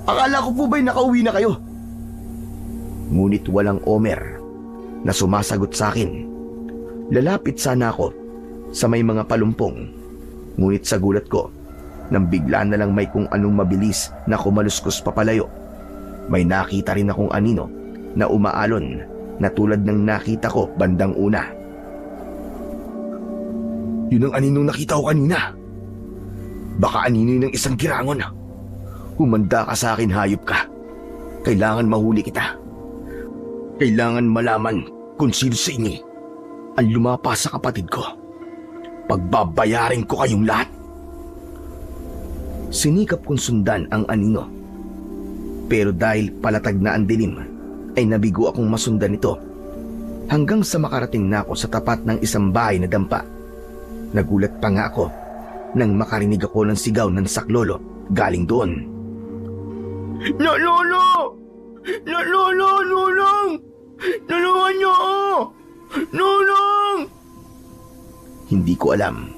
Akala ko po ba'y nakauwi na kayo? Ngunit walang Omer na sumasagot sa akin. Lalapit sana ako sa may mga palumpong. Ngunit sa gulat ko, nang bigla na lang may kung anong mabilis na kumaluskos papalayo. May nakita rin akong anino na umaalon na tulad ng nakita ko bandang una. Yun ang aninong nakita ko kanina. Baka anino yun ng isang girangon. Humanda ka sa akin, hayop ka. Kailangan mahuli kita. Kailangan malaman kung sino sa inyo ang lumapa sa kapatid ko. Pagbabayarin ko kayong lahat. Sinikap kong sundan ang anino. Pero dahil palatag na ang dilim, ay nabigo akong masundan ito. Hanggang sa makarating na ako sa tapat ng isang bahay na dampa. Nagulat pa nga ako nang makarinig ako ng sigaw ng saklolo galing doon. Lolo! Lolo! Lulong! Tulungan niyo ako! Lulong! Hindi ko alam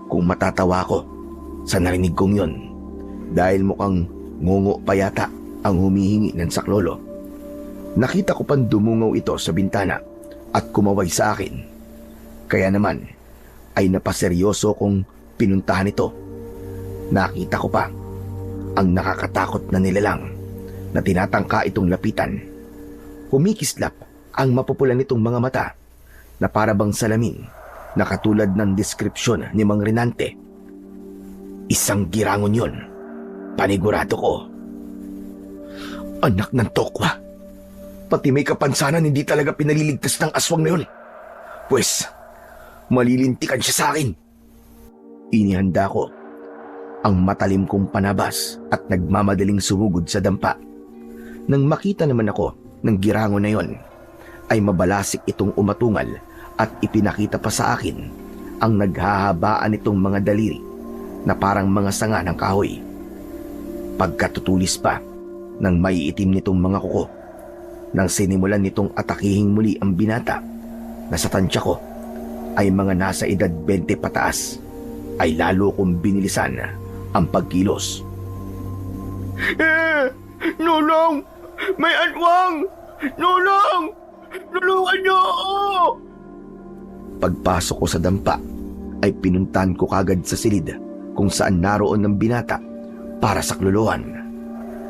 kung matatawa ko sa narinig kong yon dahil mukhang ngungo pa yata ang humihingi ng saklolo. Nakita ko pang dumungaw ito sa bintana at kumaway sa akin. Kaya naman ay napaseryoso kong pinuntahan ito. Nakita ko pa ang nakakatakot na nilalang na tinatangka itong lapitan. Humikislap ang mapupulan nitong mga mata na parabang salamin na katulad ng deskripsyon ni Mang Renante. Isang girangon yon, panigurado ko. Anak ng tokwa. Pati may kapansanan hindi talaga pinaliligtas ng aswang na yun. Pwes, malilintikan siya sa akin. Inihanda ko ang matalim kong panabas at nagmamadaling sumugod sa dampa. Nang makita naman ako ng girangon na yon, ay mabalasik itong umatungal at ipinakita pa sa akin ang naghahabaan itong mga daliri na parang mga sanga ng kahoy. Pagkatutulis pa ng maiitim nitong mga kuko, nang sinimulan nitong atakihing muli ang binata na sa tansya ko ay mga nasa edad 20 pataas, ay lalo kong binilisan ang pagkilos. Lulong! May aswang! Lulong! Tulungan niyo ako! Pagpasok ko sa dampa ay pinuntan ko kagad sa silid kung saan naroon ng binata para sakluluhan.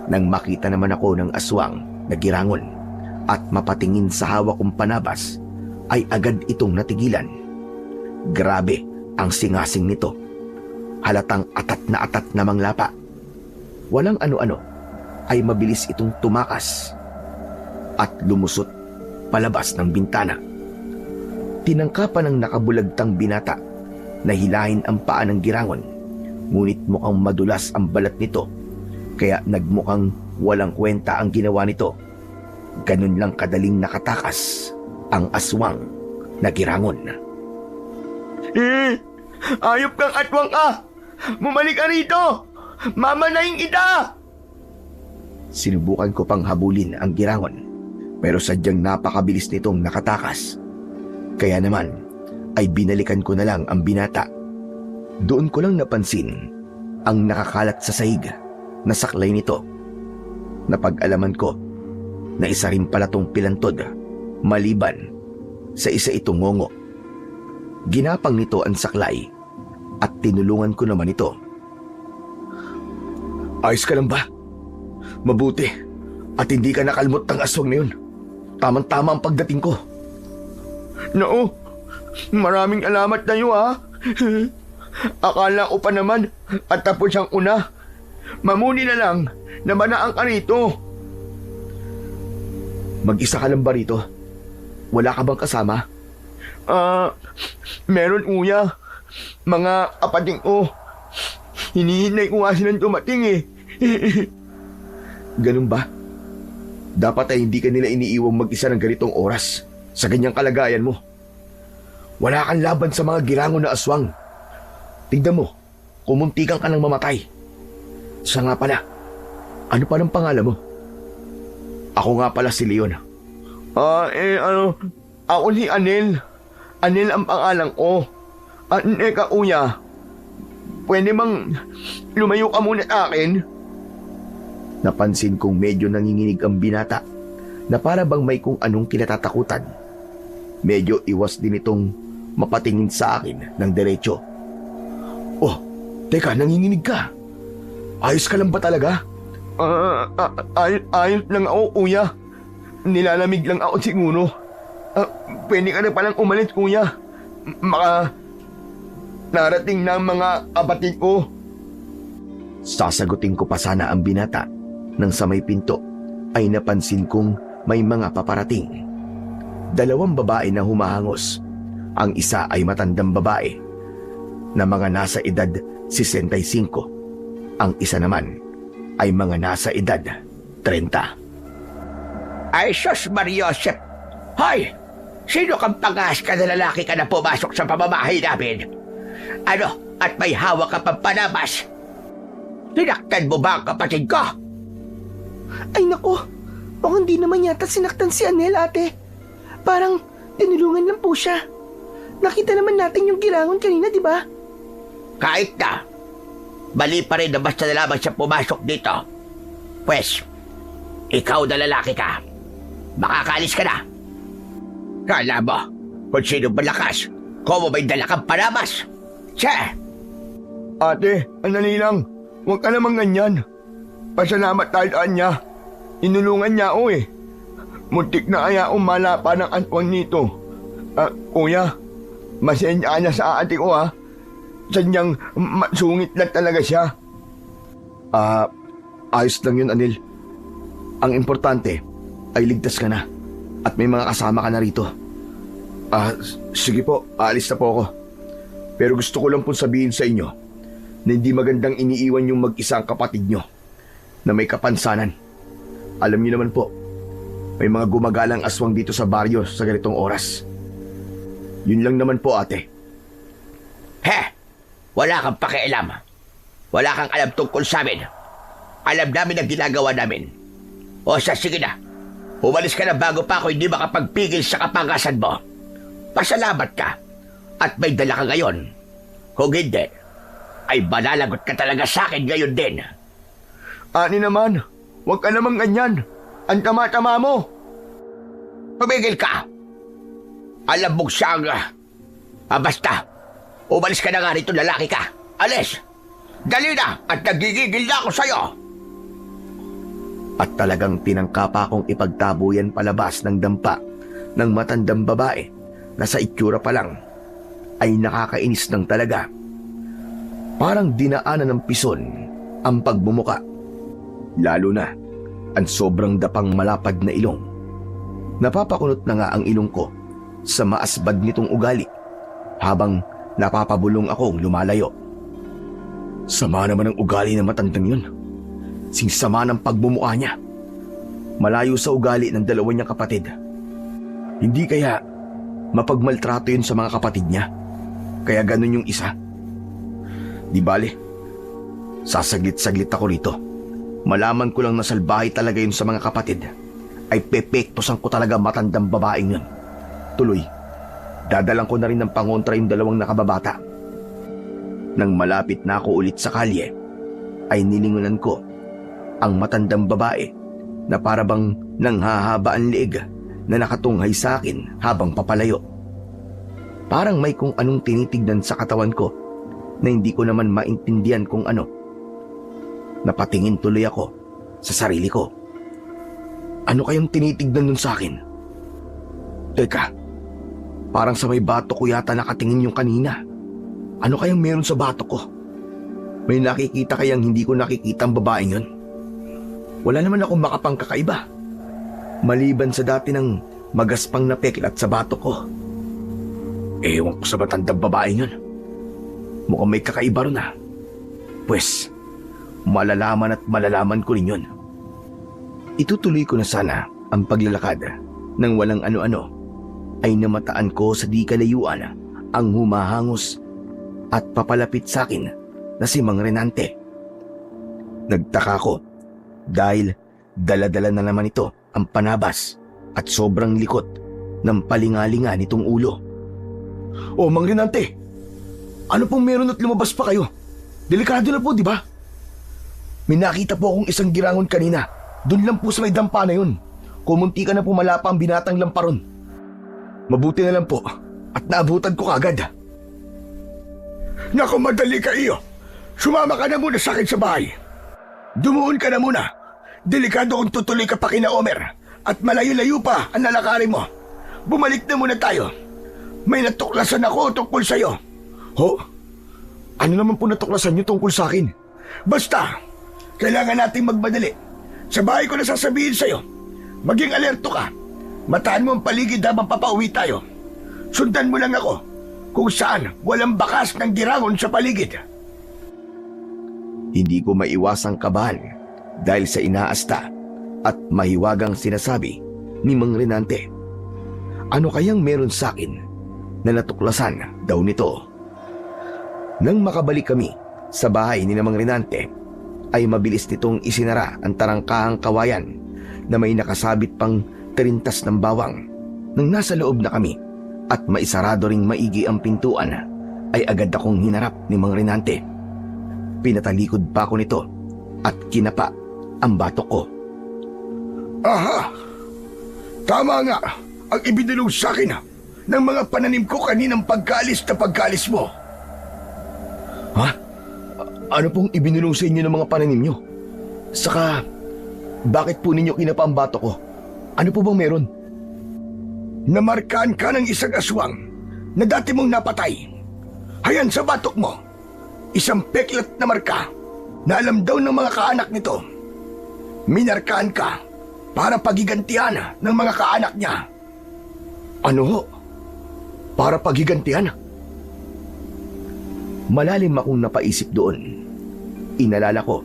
Nang makita naman ako ng aswang na girangon at mapatingin sa hawak kong panabas, ay agad itong natigilan. Grabe ang singasing nito. Halatang atat na manglapa. Walang ano-ano ay mabilis itong tumakas at lumusot palabas ng bintana. Tinangkapan ng nakabulagtang binata na hilahin ang paa ng girangon, ngunit mukhang madulas ang balat nito, kaya nagmukhang walang kwenta ang ginawa nito. Ganun lang kadaling nakatakas ang aswang na girangon. Ayop kang atwang ka! Bumalik ka rito! Mamanayin kita! Sinubukan ko pang habulin ang girangon, pero sadyang napakabilis nitong nakatakas. Kaya naman ay binalikan ko na lang ang binata. Doon ko lang napansin ang nakakalat sa sahig na saklay nito. Napag-alaman ko na isa rin pala tong pilantod, maliban sa isa itong ngongo. Ginapang nito ang saklay at tinulungan ko naman ito. Ayos ka lang ba? Mabuti at hindi ka nakalmot ng aswang na yun. Tamang-tama ang pagdating ko. Noo, maraming alamat na iyo ha. Akala ko pa naman at tapos ang una. Mamuni na lang na manaan ka rito. Mag-isa ka lang ba rito? Wala ka bang kasama? Meron uya. Mga kapating ko. Hinihinay ko nga silang dumating eh. Ganun ba? Dapat ay hindi ka nila iniiwang mag-isa ng ganitong oras sa ganyang kalagayan mo. Wala kang laban sa mga girangon na aswang. Tignan mo, kumuntikan ka ng mamatay. Siya nga pala, ano pa ng pangalan mo? Ako nga pala si Leon. Ako si Anel. Anel ang pangalan ko. At eka uya, pwede bang lumayo ka muna sa akin? Napansin kong medyo nanginginig ang binata na para bang may kung anong kinatatakutan. Medyo iwas din itong mapatingin sa akin ng diretso. Oh, teka, nanginginig ka. Ayos ka lang ba talaga? Ayos lang ako, kuya. Nilalamig lang ako siguro. Pwede ka na palang umalis, kuya. Maka narating na ang mga kapatid ko. Sasagutin ko pa sana ang binata nang sa may pinto ay napansin kong may mga paparating. 2 babae na humahangos. Ang isa ay matandang babae na mga nasa edad 65. Ang isa naman ay mga nasa edad 30. Ay, sus, Mariosep! Hoy! Sino kang pangas ka na lalaki ka na pumasok sa pamamahay namin? Ano? At may hawak ka pang panabas? Tinaktan mo ba ang kapatid ko? Ay nako, mukhang di naman yata sinaktan si Anel, ate. Parang tinulungan lang po siya. Nakita naman natin yung girangon kanina, di ba? Kahit na, mali pa rin na basta na lamang siya pumasok dito. Pwes, ikaw na lalaki ka. Makakaalis ka na. Kala mo, kung sino malakas, kung mo may dala kang panabas. Siya! Ate, andali lang. Huwag ka namang ganyan. Pasalamat tayo sa kanya. Inulungan niya ako eh. Muntik na kaya akong malapa ng aswang nito. Kuya, masensya na sa ate ko ha. Sadyang masungit lang talaga siya. Ayos lang yun, Anil. Ang importante ay ligtas ka na at may mga kasama ka na rito. Sige po, aalis na po ako. Pero gusto ko lang pong sabihin sa inyo na hindi magandang iniiwan yung mag-isang kapatid nyo na may kapansanan. Alam niyo naman po, may mga gumagalang aswang dito sa baryo sa ganitong oras. Yun lang naman po, ate. Wala kang pakialam. Wala kang alam tungkol sa amin. Alam namin ang ginagawa namin. O sige na. Umalis ka na bago pa ako hindi makapagpigil sa kapangasan mo. Pasalamat ka. At may dala ka ngayon. Kung hindi, ay malalagot ka talaga sa akin ngayon din. Ani naman, huwag ka namang ganyan. Ang tama-tama mo. Pumigil ka. Alam mong siyang... basta. Umalis ka na nga rito, lalaki ka. Alis! Dali na at nagigigil na ako sa'yo. At talagang tinangka pa akong ipagtabuyan palabas ng dampa ng matandang babae na sa itsura pa lang ay nakakainis ng talaga. Parang dinaanan ng pison ang pagbumuka. Lalo na ang sobrang dapang malapad na ilong. Napapakunot na nga ang ilong ko sa maasbad nitong ugali habang napapabulong akong lumalayo. Sama naman ang ugali ng matandang yun. Singsama ng pagbumuka niya. Malayo sa ugali ng 2 niyang kapatid. Hindi kaya mapagmaltrato yun sa mga kapatid niya? Kaya ganun yung isa? Di bale, sasaglit-saglit ako rito. Malaman ko lang na salbahe talaga yun sa mga kapatid, ay pepektosan ko talaga matandang babaeng yun. Tuloy, dadalang ko na rin ng pangontra yung 2 nakababata. Nang malapit na ako ulit sa kalye, ay nilingunan ko ang matandang babae na parabang nanghahaba ang liig na nakatunghay sa akin habang papalayo. Parang may kung anong tinitignan sa katawan ko na hindi ko naman maintindihan kung ano. Napatingin tuloy ako sa sarili ko. Ano kayang tinitignan nun sa akin? Teka, parang sa may bato ko yata nakatingin yung kanina. Ano kayang meron sa bato ko? May nakikita kayang hindi ko nakikita ang babaeng yun? Wala naman akong makapangkakaiba. Maliban sa dati ng magaspang na peklat sa bato ko. Ewan ko sa matandang babaeng yun. Mukhang may kakaiba ron ah. Pwes, malalaman at malalaman ko rin yun. Itutuloy ko na sana ang paglalakad nang walang ano-ano ay namataan ko sa di kalayuan ang humahangos at papalapit sa akin na si Mang Renante. Nagtaka ko dahil dala-dala na naman ito ang panabas at sobrang likot ng palingalinga nitong ulo. O Mang Renante, ano pong meron at lumabas pa kayo? Delikado na po, di ba? May nakita po akong isang girangon kanina. Doon lang po sa may dampa na yun. Kumunti ka na po malapa ang binatang lamparon. Mabuti na lang po at naabutan ko kagad. Naku, madali ka iyo. Sumama ka na muna sa akin sa bahay. Dumuon ka na muna Delikado kung tutuloy ka pa kina Omer at malayo-layo pa ang lalakarin mo. Bumalik na muna tayo. May natuklasan ako tungkol sa'yo. Ho? Ano naman po natuklasan niyo tungkol sa akin? Basta, kailangan nating magmadali. Sa bahay ko na sasabihin sa'yo. Maging alerto ka. Mataan mo ang paligid habang papauwi tayo. Sundan mo lang ako kung saan walang bakas ng girangon sa paligid. Hindi ko maiwasang kabahan dahil sa inaasta at mahiwagang sinasabi ni Mang Renante. Ano kayang meron sa akin na natuklasan daw nito? Nang makabalik kami sa bahay ni Mang Renante, ay mabilis nitong isinara ang tarangkahang kawayan na may nakasabit pang terintas ng bawang. Nang nasa loob na kami at maisarado ring maigi ang pintuan, ay agad akong hinarap ni Mang Renante. Pinatalikod pa ako nito at kinapa ang batok ko. Aha! Tama nga ang ibinulong sa akin ng mga pananim ko kaninang pagkaalis mo. Ha? Ano pong ibinulong sa inyo ng mga pananim nyo? Saka, bakit po ninyo kinapa ang batok ko? Ano po bang meron? Namarkaan ka ng isang aswang na dati mong napatay. Hayan sa batok mo, isang peklat na marka na alam daw ng mga kaanak nito. Minarkaan ka para pagigantihan ng mga kaanak niya. Ano ho? Para paghigantihan? Malalim akong napaisip doon. Inalala ko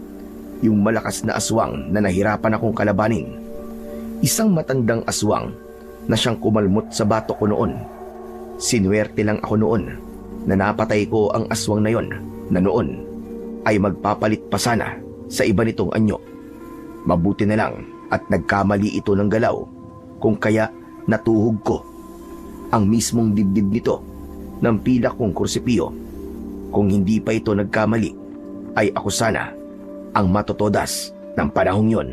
yung malakas na aswang na nahirapan akong kalabanin. Isang matandang aswang na siyang kumalmot sa batok ko noon. Sinuwerte lang ako noon na napatay ko ang aswang na yon, na noon ay magpapalit pa sana sa iba nitong anyo. Mabuti na lang at nagkamali ito ng galaw, kung kaya natuhog ko ang mismong dibdib nito ng pilak kong kursipiyo. Kung hindi pa ito nagkamali, ay ako sana ang matotodas ng panahong yon.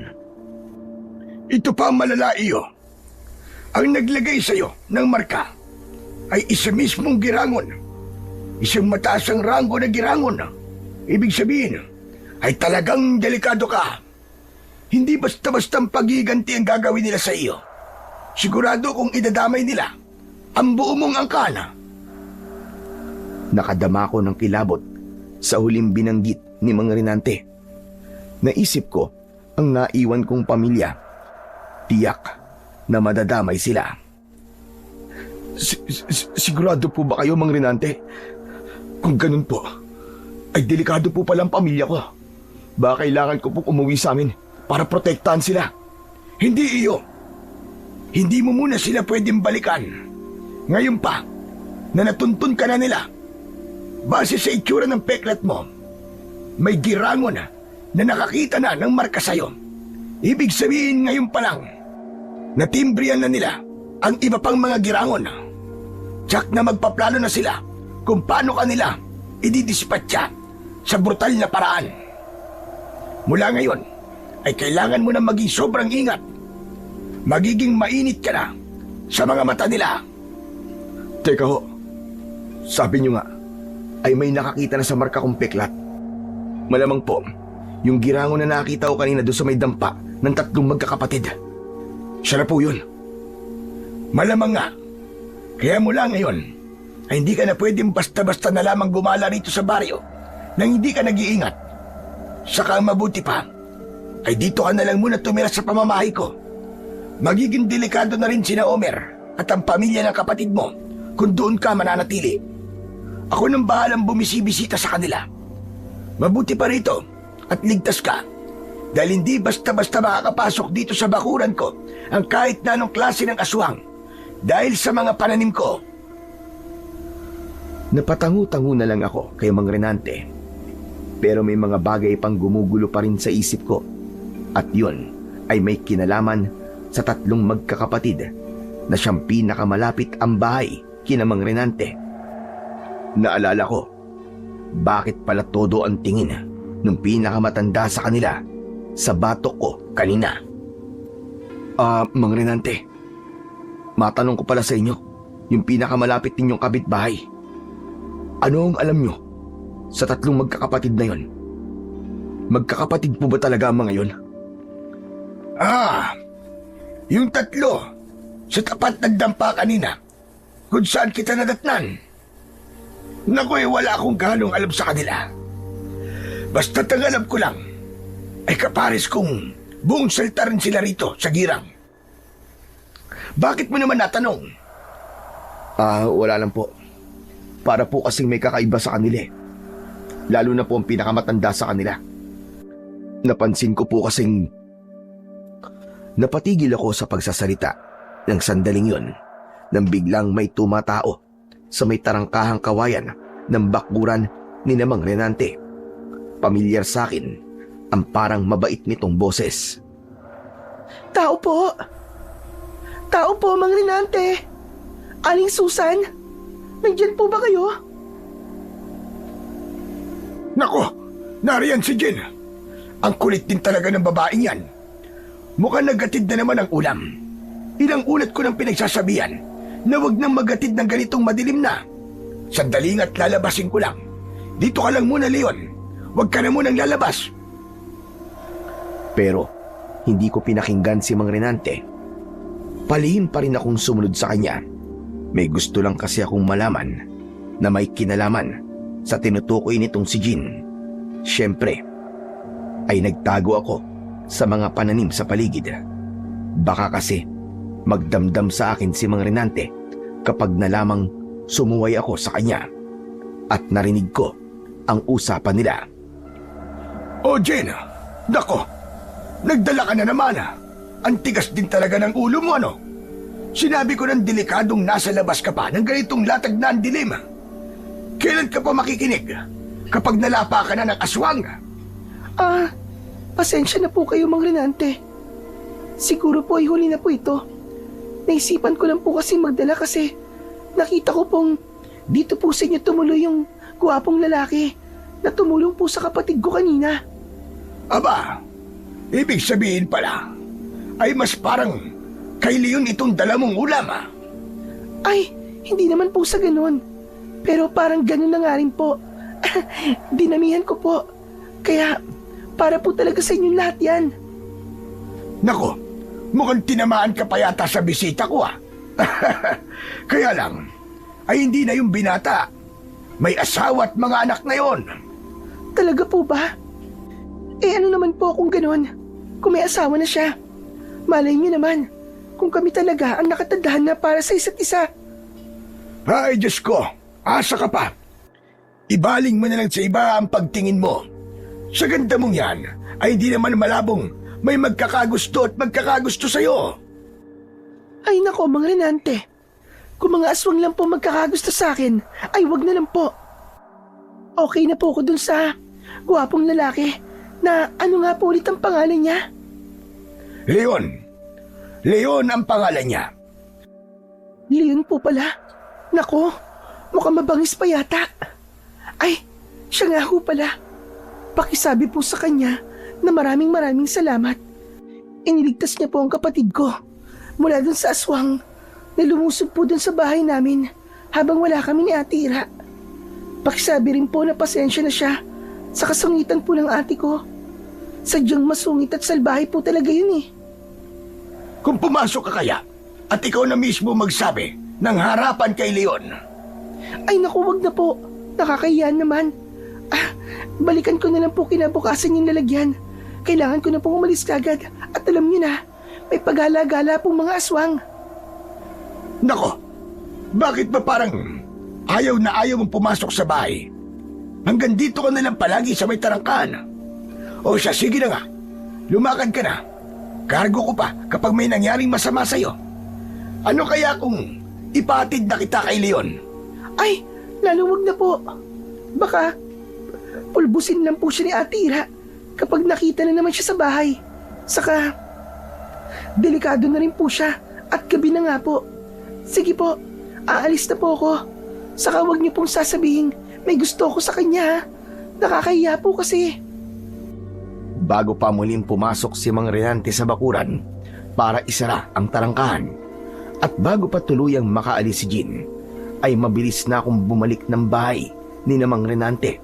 Ito pa ang malala, iyo. Ang naglagay sa'yo ng marka ay isa mismong girangon. Isang mataas ang ranggo na girangon. Ibig sabihin, ay talagang delikado ka. Hindi basta-bastang paghiganti ang gagawin nila sa iyo. Sigurado kung idadamay nila ang buo mong angkana. Nakadama ko ng kilabot sa huling binanggit ni Mang Renante. Naisip ko ang naiwan kong pamilya. Tiyak na madadamay sila. Sigurado po ba kayo, Mang Renante? Kung ganun po, ay delikado po palang pamilya ko. Baka kailangan ko po umuwi sa amin para protektahan sila. Hindi, iyo. Hindi mo muna sila pwedeng balikan. Ngayon pa, na natuntun ka na nila. Base sa itsura ng peklat mo, may girangon na nakakita na ng marka sa'yo. Ibig sabihin ngayon pa lang, natimbriyan na nila ang iba pang mga girangon. Tsak na magpaplano na sila kung paano kanila ididispatcha sa brutal na paraan. Mula ngayon, ay kailangan mo na maging sobrang ingat. Magiging mainit ka na sa mga mata nila. Teka ho, sabi nyo nga, ay may nakakita na sa marka kong peklat. Malamang po, yung girangon na nakita ko kanina doon sa may dampa ng 3 magkakapatid. Siya na po yun. Malamang nga. Kaya mula ngayon, ay hindi ka na pwedeng basta-basta na lamang gumala rito sa baryo nang hindi ka nag-iingat. Saka ang mabuti pa, ay dito ka na lang muna tumira sa pamamahay ko. Magiging delikado na rin sina Omer at ang pamilya ng kapatid mo kung doon ka mananatili. Ako nang bahalang bumisibisita sa kanila. Mabuti pa rito at ligtas ka, dahil hindi basta-basta makakapasok dito sa bakuran ko ang kahit na anong klase ng aswang dahil sa mga pananim ko. Napatangu-tangu na lang ako kay Mang Renante. Pero may mga bagay pang gumugulo pa rin sa isip ko. At yun ay may kinalaman sa 3 magkakapatid na siyang pinakamalapit ang bahay kina Mang Renante. Naalala ko, bakit pala todo ang tingin ng pinakamatanda sa kanila sa batok ko kanina. Mang Renante, matanong ko pala sa inyo, yung pinakamalapit ninyong kapitbahay. Ano ang alam nyo sa 3 magkakapatid na yon? Magkakapatid po ba talaga ang mga yon? Yung tatlo sa tapat ng dampa kanina kung saan kita nadatnan. Naku, wala akong ganong alam sa kanila. Basta't ang alam ko lang ay kapares kong buong salta rin sila rito sa girang. Bakit mo naman natanong? Wala lang po. Para po kasing may kakaiba sa kanila eh. Lalo na po ang pinakamatanda sa kanila. Napansin ko po kasing napatigil ako sa pagsasalita ng sandaling yon nang biglang may tumatao sa may tarangkahang kawayan ng bakuran ni Namang Renante. Pamilyar sa akin ang parang mabait nitong boses. Tao po! Tao po, Mang Renante! Aling Susan! Nandyan po ba kayo? Nako, nariyan si Jen. Ang kulit din talaga ng babaeng yan. Mukhang nagatid na naman ang ulam. Ilang ulat ko ng pinagsasabihan na wag nang magatid ng ganitong madilim na. Sandali nga't lalabasin ko lang. Dito ka lang muna, Leon. Wag ka na munang lalabas. Pero hindi ko pinakinggan si Mang Renante. Palihim pa rin akong sumunod sa kanya. May gusto lang kasi akong malaman na may kinalaman sa tinutukoy nitong si Jean. Siyempre, ay nagtago ako sa mga pananim sa paligid. Baka kasi magdamdam sa akin si Mang Renante kapag nalamang sumuway ako sa kanya at narinig ko ang usapan nila. O Jen, nako, nagdala ka na naman. Ang tigas din talaga ng ulo mo, ano? Sinabi ko ng delikadong nasa labas ka pa ng ganitong latag na ang dilim. Kailan ka pa makikinig? Kapag nalapa ka na ng aswang? Pasensya na po kayo, Mang Renante. Siguro po ay huli na po ito. Naisipan ko lang po kasi magdala kasi nakita ko pong dito po sa inyo tumuloy yung gwapong lalaki na tumulong po sa kapatid ko kanina. Aba, ibig sabihin pala ay mas parang kay Leon itong dala mong ulam. Ay, hindi naman po sa ganun. Pero parang ganun na nga rin po. Dinamihan ko po. Kaya para po talaga sa inyong lahat yan. Nako, mukhang tinamaan ka pa yata sa bisita ko. Kaya lang, ay hindi na yung binata. May asawa at mga anak na yon. Talaga po ba? Eh ano naman po kung ganun? Kung may asawa na siya. Malay niyo naman kung kami talaga ang nakatadahan na para sa isa't isa. Ay, Diyos ko, asa ka pa. Ibaling mo na lang sa iba ang pagtingin mo. Sa ganda mong yan, ay hindi naman malabong may magkakagusto at magkakagusto sa'yo. Ay nako, Mang Renante. Kung mga aswang lang po magkakagusto sa akin, ay wag na lang po. Okay na po ako dun sa gwapong lalaki na ano nga po ulit ang pangalan niya? Leon. Leon ang pangalan niya. Leon po pala. Nako, mukhang mabangis pa yata. Ay, siya nga ho pala. Pakisabi po sa kanya na maraming salamat. Iniligtas niya po ang kapatid ko mula dun sa aswang na lumusob po dun sa bahay namin habang wala kami ni Ate Ira. Pakisabi rin po na pasensya na siya sa kasungitan po ng ate ko. Sadyang masungit at salbahe po talaga yun eh. Kung pumasok ka kaya at ikaw na mismo magsabi ng harapan kay Leon. Ay naku, wag na po. Nakakahiyan naman. Balikan ko na lang po kinabukasan yung lalagyan. Kailangan ko na pong umalis kagad. At alam niyo na, may paggala-gala pong mga aswang. Nako, bakit ba parang ayaw na ayaw mong pumasok sa bahay? Hanggang dito ka na lang palagi sa may tarangkahan. O siya, sige na nga. Lumakad ka na. Kargo ko pa kapag may nangyaring masama sa'yo. Ano kaya kung ipatid na kita kay Leon? Ay, lalo wag na po. Baka pulbusin lang po siya ni Ate Ira kapag nakita na naman siya sa bahay. Saka, delikado na rin po siya at gabi na nga po. Sige po, aalis na po ako. Saka wag niyo pong sasabihin may gusto ko sa kanya ha. Nakakahiya po kasi. Bago pa muling pumasok si Mang Renante sa bakuran para isara ang tarangkahan at bago pa tuluyang makaalis si Jean, ay mabilis na akong bumalik ng bahay ni Namang Renante.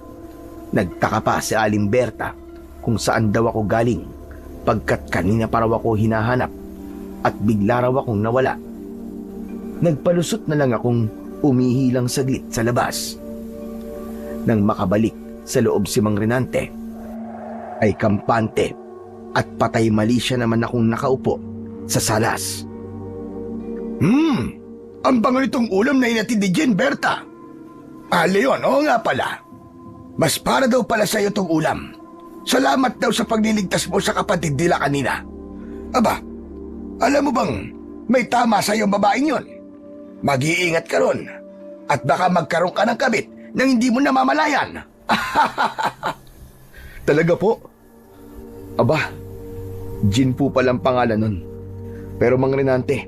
Nagtaka pa si Aling Berta kung saan daw ako galing sapagkat kanina pa raw ako hinahanap at bigla raw akong nawala. Nagpalusot na lang akong umihilang saglit sa labas. Nang makabalik sa loob si Mang Renante, ay kampante at patay mali siya naman akong nakaupo sa salas. Ang bango nitong ulam na inatid ni Jen, Berta. Leon, oo nga pala. Mas para daw pala sa'yo tong ulam. Salamat daw sa pagliligtas mo sa kapatid nila kanina. Aba, alam mo bang may tama sa iyong babaeng yon? Mag-iingat ka ron at baka magkaroon ka ng kabit nang hindi mo namamalayan. Talaga po? Aba, Jean po palang pangalan nun. Pero Mang Renante,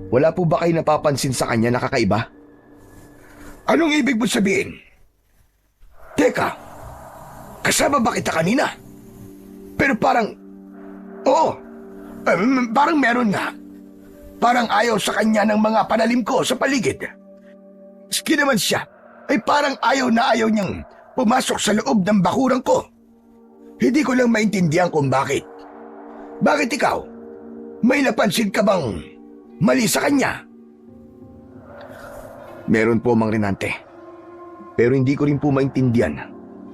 wala po ba kayo napapansin sa kanya na kakaiba? Anong ibig mo sabihin? Teka, kasama ba kita kanina? Pero parang, oo, parang meron nga. Parang ayaw sa kanya ng mga panalim ko sa paligid. Maski naman siya, ay parang ayaw na ayaw niyang pumasok sa loob ng bakuran ko. Hindi ko lang maintindihan kung bakit. Bakit ikaw? May napansin ka bang mali sa kanya? Meron po, Mang Renante. Pero hindi ko rin po maintindihan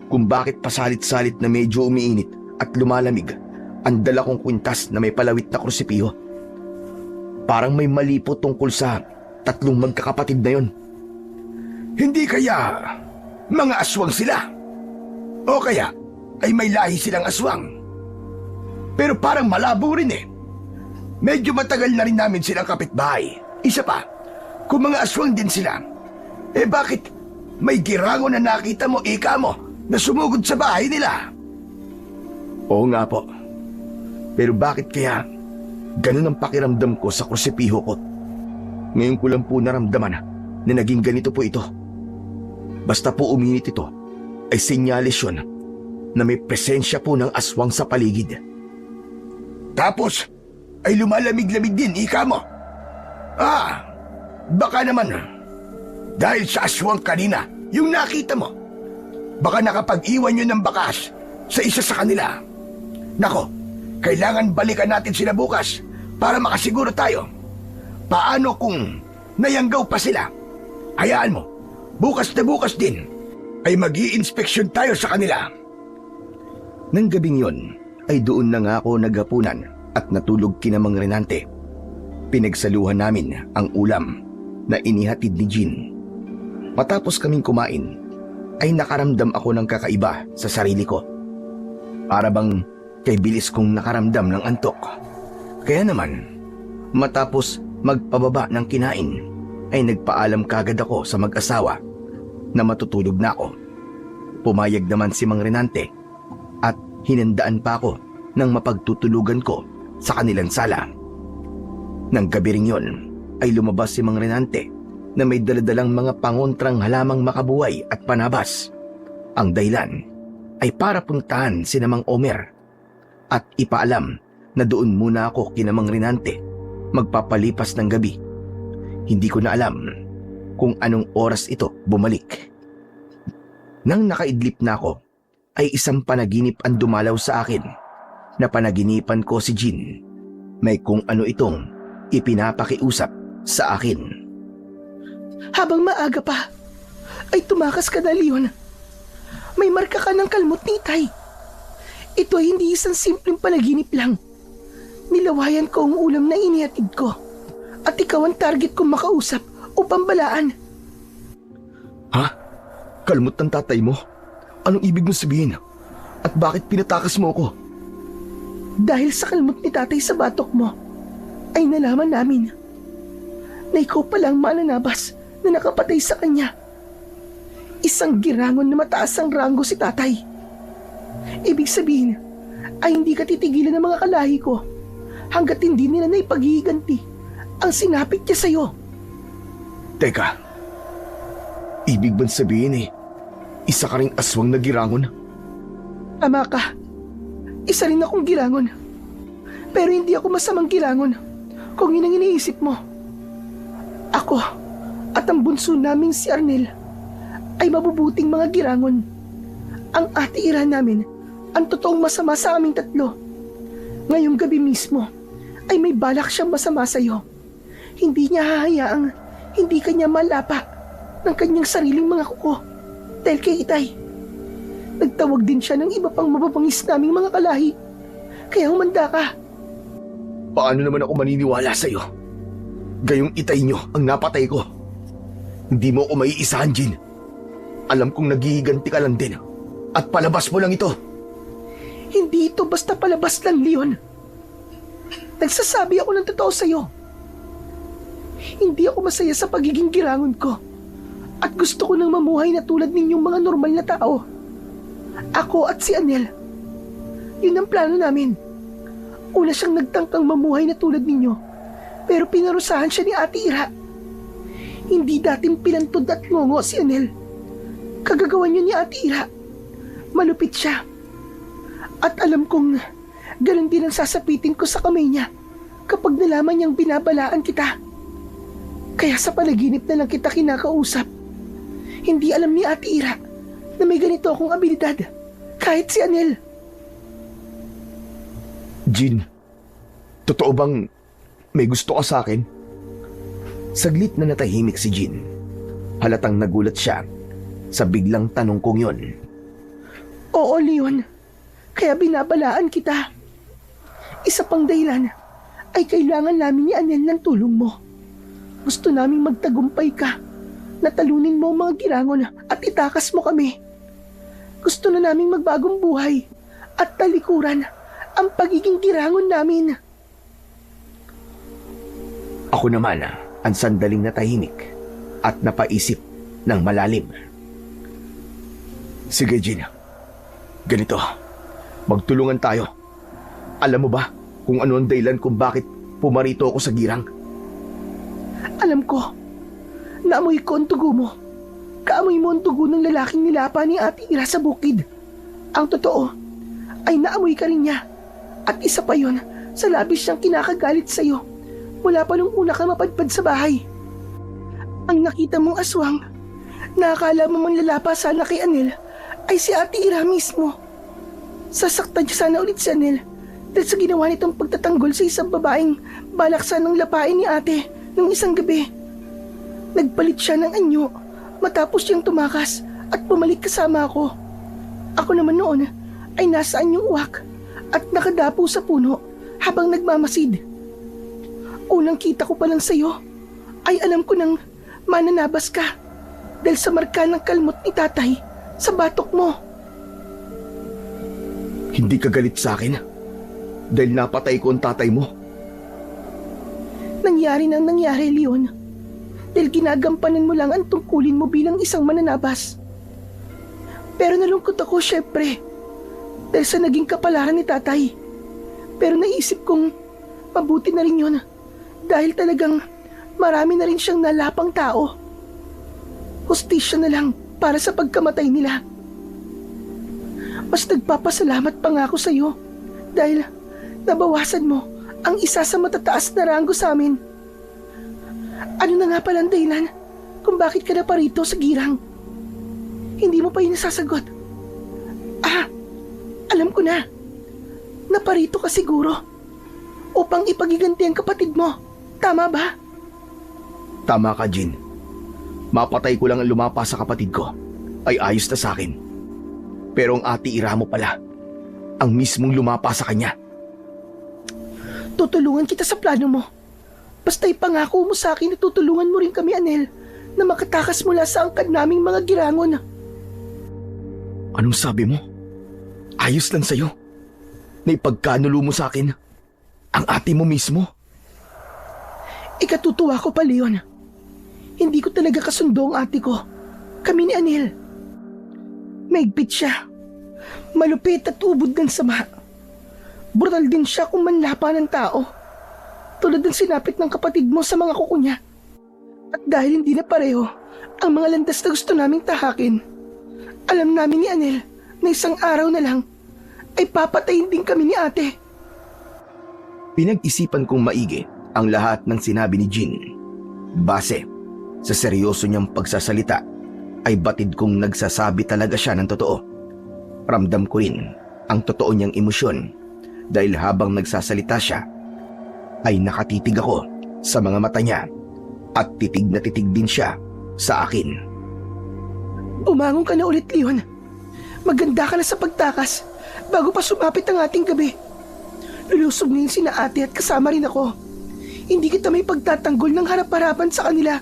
kung bakit pasalit-salit na medyo umiinit at lumalamig ang dala kong kwintas na may palawit na krusipiho. Parang may mali po tungkol sa tatlong magkakapatid na yon. Hindi kaya mga aswang sila? O kaya ay may lahi silang aswang? Pero parang malabo rin eh. Medyo matagal na rin namin silang kapitbahay. Isa pa, kung mga aswang din sila, bakit may girango na nakita mo, ika mo, na sumugod sa bahay nila? Oo nga po. Pero bakit kaya ganun ang pakiramdam ko sa krusipiho ko? Ngayon ko lang po naramdaman na naging ganito po ito. Basta po uminit ito, ay senyales yun na may presensya po ng aswang sa paligid. Tapos, ay lumalamig-lamig din, ika mo. Baka naman, dahil sa aswang kanina, yung nakita mo, baka nakapag-iwan yun ng bakas sa isa sa kanila. Nako, kailangan balikan natin sila bukas para makasiguro tayo. Paano kung nayanggaw pa sila? Hayaan mo, bukas na bukas din ay mag-i-inspeksyon tayo sa kanila. Nang gabing yon, ay doon na nga ako naghapunan at natulog kina Mang Renante. Pinagsaluhan namin ang ulam na inihatid ni Jean. Matapos kaming kumain, ay nakaramdam ako ng kakaiba sa sarili ko. Para bang kay bilis kong nakaramdam ng antok. Kaya naman, matapos magpababa ng kinain, ay nagpaalam kagad ako sa mag-asawa na matutulog na ako. Pumayag naman si Mang Renante at hinandaan pa ako ng mapagtutulugan ko sa kanilang sala. Nang gabi ring yon, ay lumabas si Mang Renante na may daladalang mga pangontrang halamang makabuhay at panabas. Ang dahilan ay para puntahan si Mang Omer at ipaalam na doon muna ako kina Mang Renante magpapalipas ng gabi. Hindi ko na alam kung anong oras ito bumalik. Nang nakaidlip na ako, ay isang panaginip ang dumalaw sa akin. Na panaginipan ko si Jean. May kung ano itong ipinapakiusap sa akin. Habang maaga pa, ay tumakas ka na, Leon. May marka ka ng kalmot ni Tay. Ito ay hindi isang simpleng panaginip lang. Nilawayan ko ang ulam na inihatid ko. At ikaw ang target kong makausap o pambalaan. Ha? Kalmot ng tatay mo? Anong ibig mo sabihin? At bakit pinatakas mo ako? Dahil sa kalmot ni Tatay sa batok mo, ay nalaman namin na ikaw palang mananabas na nakapatay sa kanya. Isang girangon na mataas ang ranggo si Tatay. Ibig sabihin ay hindi ka titigilan ng mga kalahi ko hanggat hindi nila na ipaghihiganti ang sinapit niya sa'yo. Teka, ibig bang sabihin isa ka ring aswang na girangon? Ama ka, isa rin akong girangon. Pero hindi ako masamang girangon kung yun ang iniisip mo. Ako at ang bunso naming si Arnel ay mabubuting mga girangon. Ang ate Ira namin ang totoong masama sa aming tatlo. Ngayong gabi mismo ay may balak siyang masama sa'yo. Hindi niya hahayaang hindi kanya malapa ng kanyang sariling mga kuko dahil kay Itay. Nagtawag din siya ng iba pang mababangis naming mga kalahi. Kaya humanda ka. Paano naman ako maniniwala sa'yo? Gayong Itay nyo ang napatay ko. Hindi mo ako maiisahan, Jin. Alam kong naghihiganti ka lang din. At palabas mo lang ito. Hindi ito basta palabas lang, Leon. Nagsasabi ako ng totoo sa'yo. Hindi ako masaya sa pagiging girangon ko. At gusto ko nang mamuhay na tulad ninyong mga normal na tao. Ako at si Anel. Yun ang plano namin. Una siyang nagtangkang mamuhay na tulad ninyo. Pero pinarusahan siya ni Ate Ira. Hindi dating pinantod at ngongo si Anel. Kagagawan yun ni Ate Ira. Malupit siya. At alam kong ganun din ang sasapitin ko sa kamay niya kapag nalaman niyang binabalaan kita. Kaya sa panaginip na lang kita kinakausap. Hindi alam ni Ate Ira na may ganito akong abilidad. Kahit si Anel. Jin, totoo bang may gusto ka sa akin? Saglit na natahimik si Jin. Halatang nagulat siya sa biglang tanong kong yon. Oo, Leon. Kaya binabalaan kita. Isa pang dahilan ay kailangan namin ni Anel ng tulong mo. Gusto naming magtagumpay ka. Natalunin mo ang mga girangon at itakas mo kami. Gusto na naming magbagong buhay at talikuran ang pagiging girangon namin. Ako naman ang sandaling natahimik at napaisip ng malalim. Sige, Jin. Ganito. Magtulungan tayo. Alam mo ba kung ano ang dahilan kung bakit pumarito ako sa girang? Alam ko. Naamoy ko ang tugo mo. Kaamoy mo ang tugo ng lalaking nilapa ni Ate Ira sa bukid. Ang totoo ay naamoy ka rin niya. At isa pa yon, sa labis siyang kinakagalit sa'yo mula pa nung una ka mapadpad sa bahay. Ang nakita mong aswang na akala mo manlalapa sana kay Anel ay si Ate Ira mismo. Sasaktan niya sana ulit si Anel dahil sa ginawa nitong pagtatanggol sa isang babaeng balak sanang lapain ni ate nung isang gabi. Nagpalit siya ng anyo matapos siyang tumakas at bumalik kasama ako. Ako naman noon ay nasa anyong uwak at nakadapo sa puno habang nagmamasid. Unang kita ko pa lang sa'yo ay alam ko nang mananabas ka dahil sa marka ng kalmot ni tatay sa batok mo. Hindi ka galit sa akin dahil napatay ko ang tatay mo. Nangyari nang nangyari, Leon. Dahil ginagampanan mo lang ang tungkulin mo bilang isang mananabas. Pero nalungkot ako, syempre. Dahil sa naging kapalaran ni tatay. Pero naisip kong mabuti na rin yun. Dahil talagang marami na rin siyang nalapang tao. Hustisya na lang para sa pagkamatay nila. Mas nagpapasalamat pa nga ako sa'yo. Dahil nabawasan mo ang isa sa matataas na ranggo sa amin. Ano na nga pala ang dahilan kung bakit ka na parito sa girang? Hindi mo pa yun nasasagot. Alam ko na. Naparito ka siguro upang ipagiganti ang kapatid mo. Tama ba? Tama ka, Jin. Mapatay ko lang ang lumapa sa kapatid ko ay ayos na sa akin. Pero ang Ate Ira mo pala, ang mismong lumapa sa kanya. Tutulungan kita sa plano mo. Basta ipangako mo sa akin na tutulungan mo rin kami, Anel, na makatakas mula sa angkan naming mga girangon. Anong sabi mo? Ayos lang sa'yo. Na ipagkanulo mo sa akin ang ate mo mismo. Ikatutuwa ko pa, Leon. Hindi ko talaga kasundo ang ate ko. Kami ni Anel. Maigpit siya. Malupit at ubod ng sama. Brutal din siya kung manlapa ng tao. Tulad ng sinapit ng kapatid mo sa mga kuko niya. At dahil hindi na pareho ang mga landas na gusto naming tahakin, alam namin ni Anel na isang araw na lang ay papatayin din kami ni ate. Pinag-isipan kong maigi ang lahat ng sinabi ni Jin. Base sa seryoso niyang pagsasalita ay batid kong nagsasabi talaga siya ng totoo. Ramdam ko rin ang totoo niyang emosyon dahil habang nagsasalita siya, ay nakatitig ako sa mga mata niya at titig na titig din siya sa akin. Bumangon ka na ulit, Leon. Maganda ka na sa pagtakas bago pa sumapit ang ating gabi. Lulusob ngayon sina ate at kasama rin ako. Hindi kita may pagtatanggol ng harap-harapan sa kanila.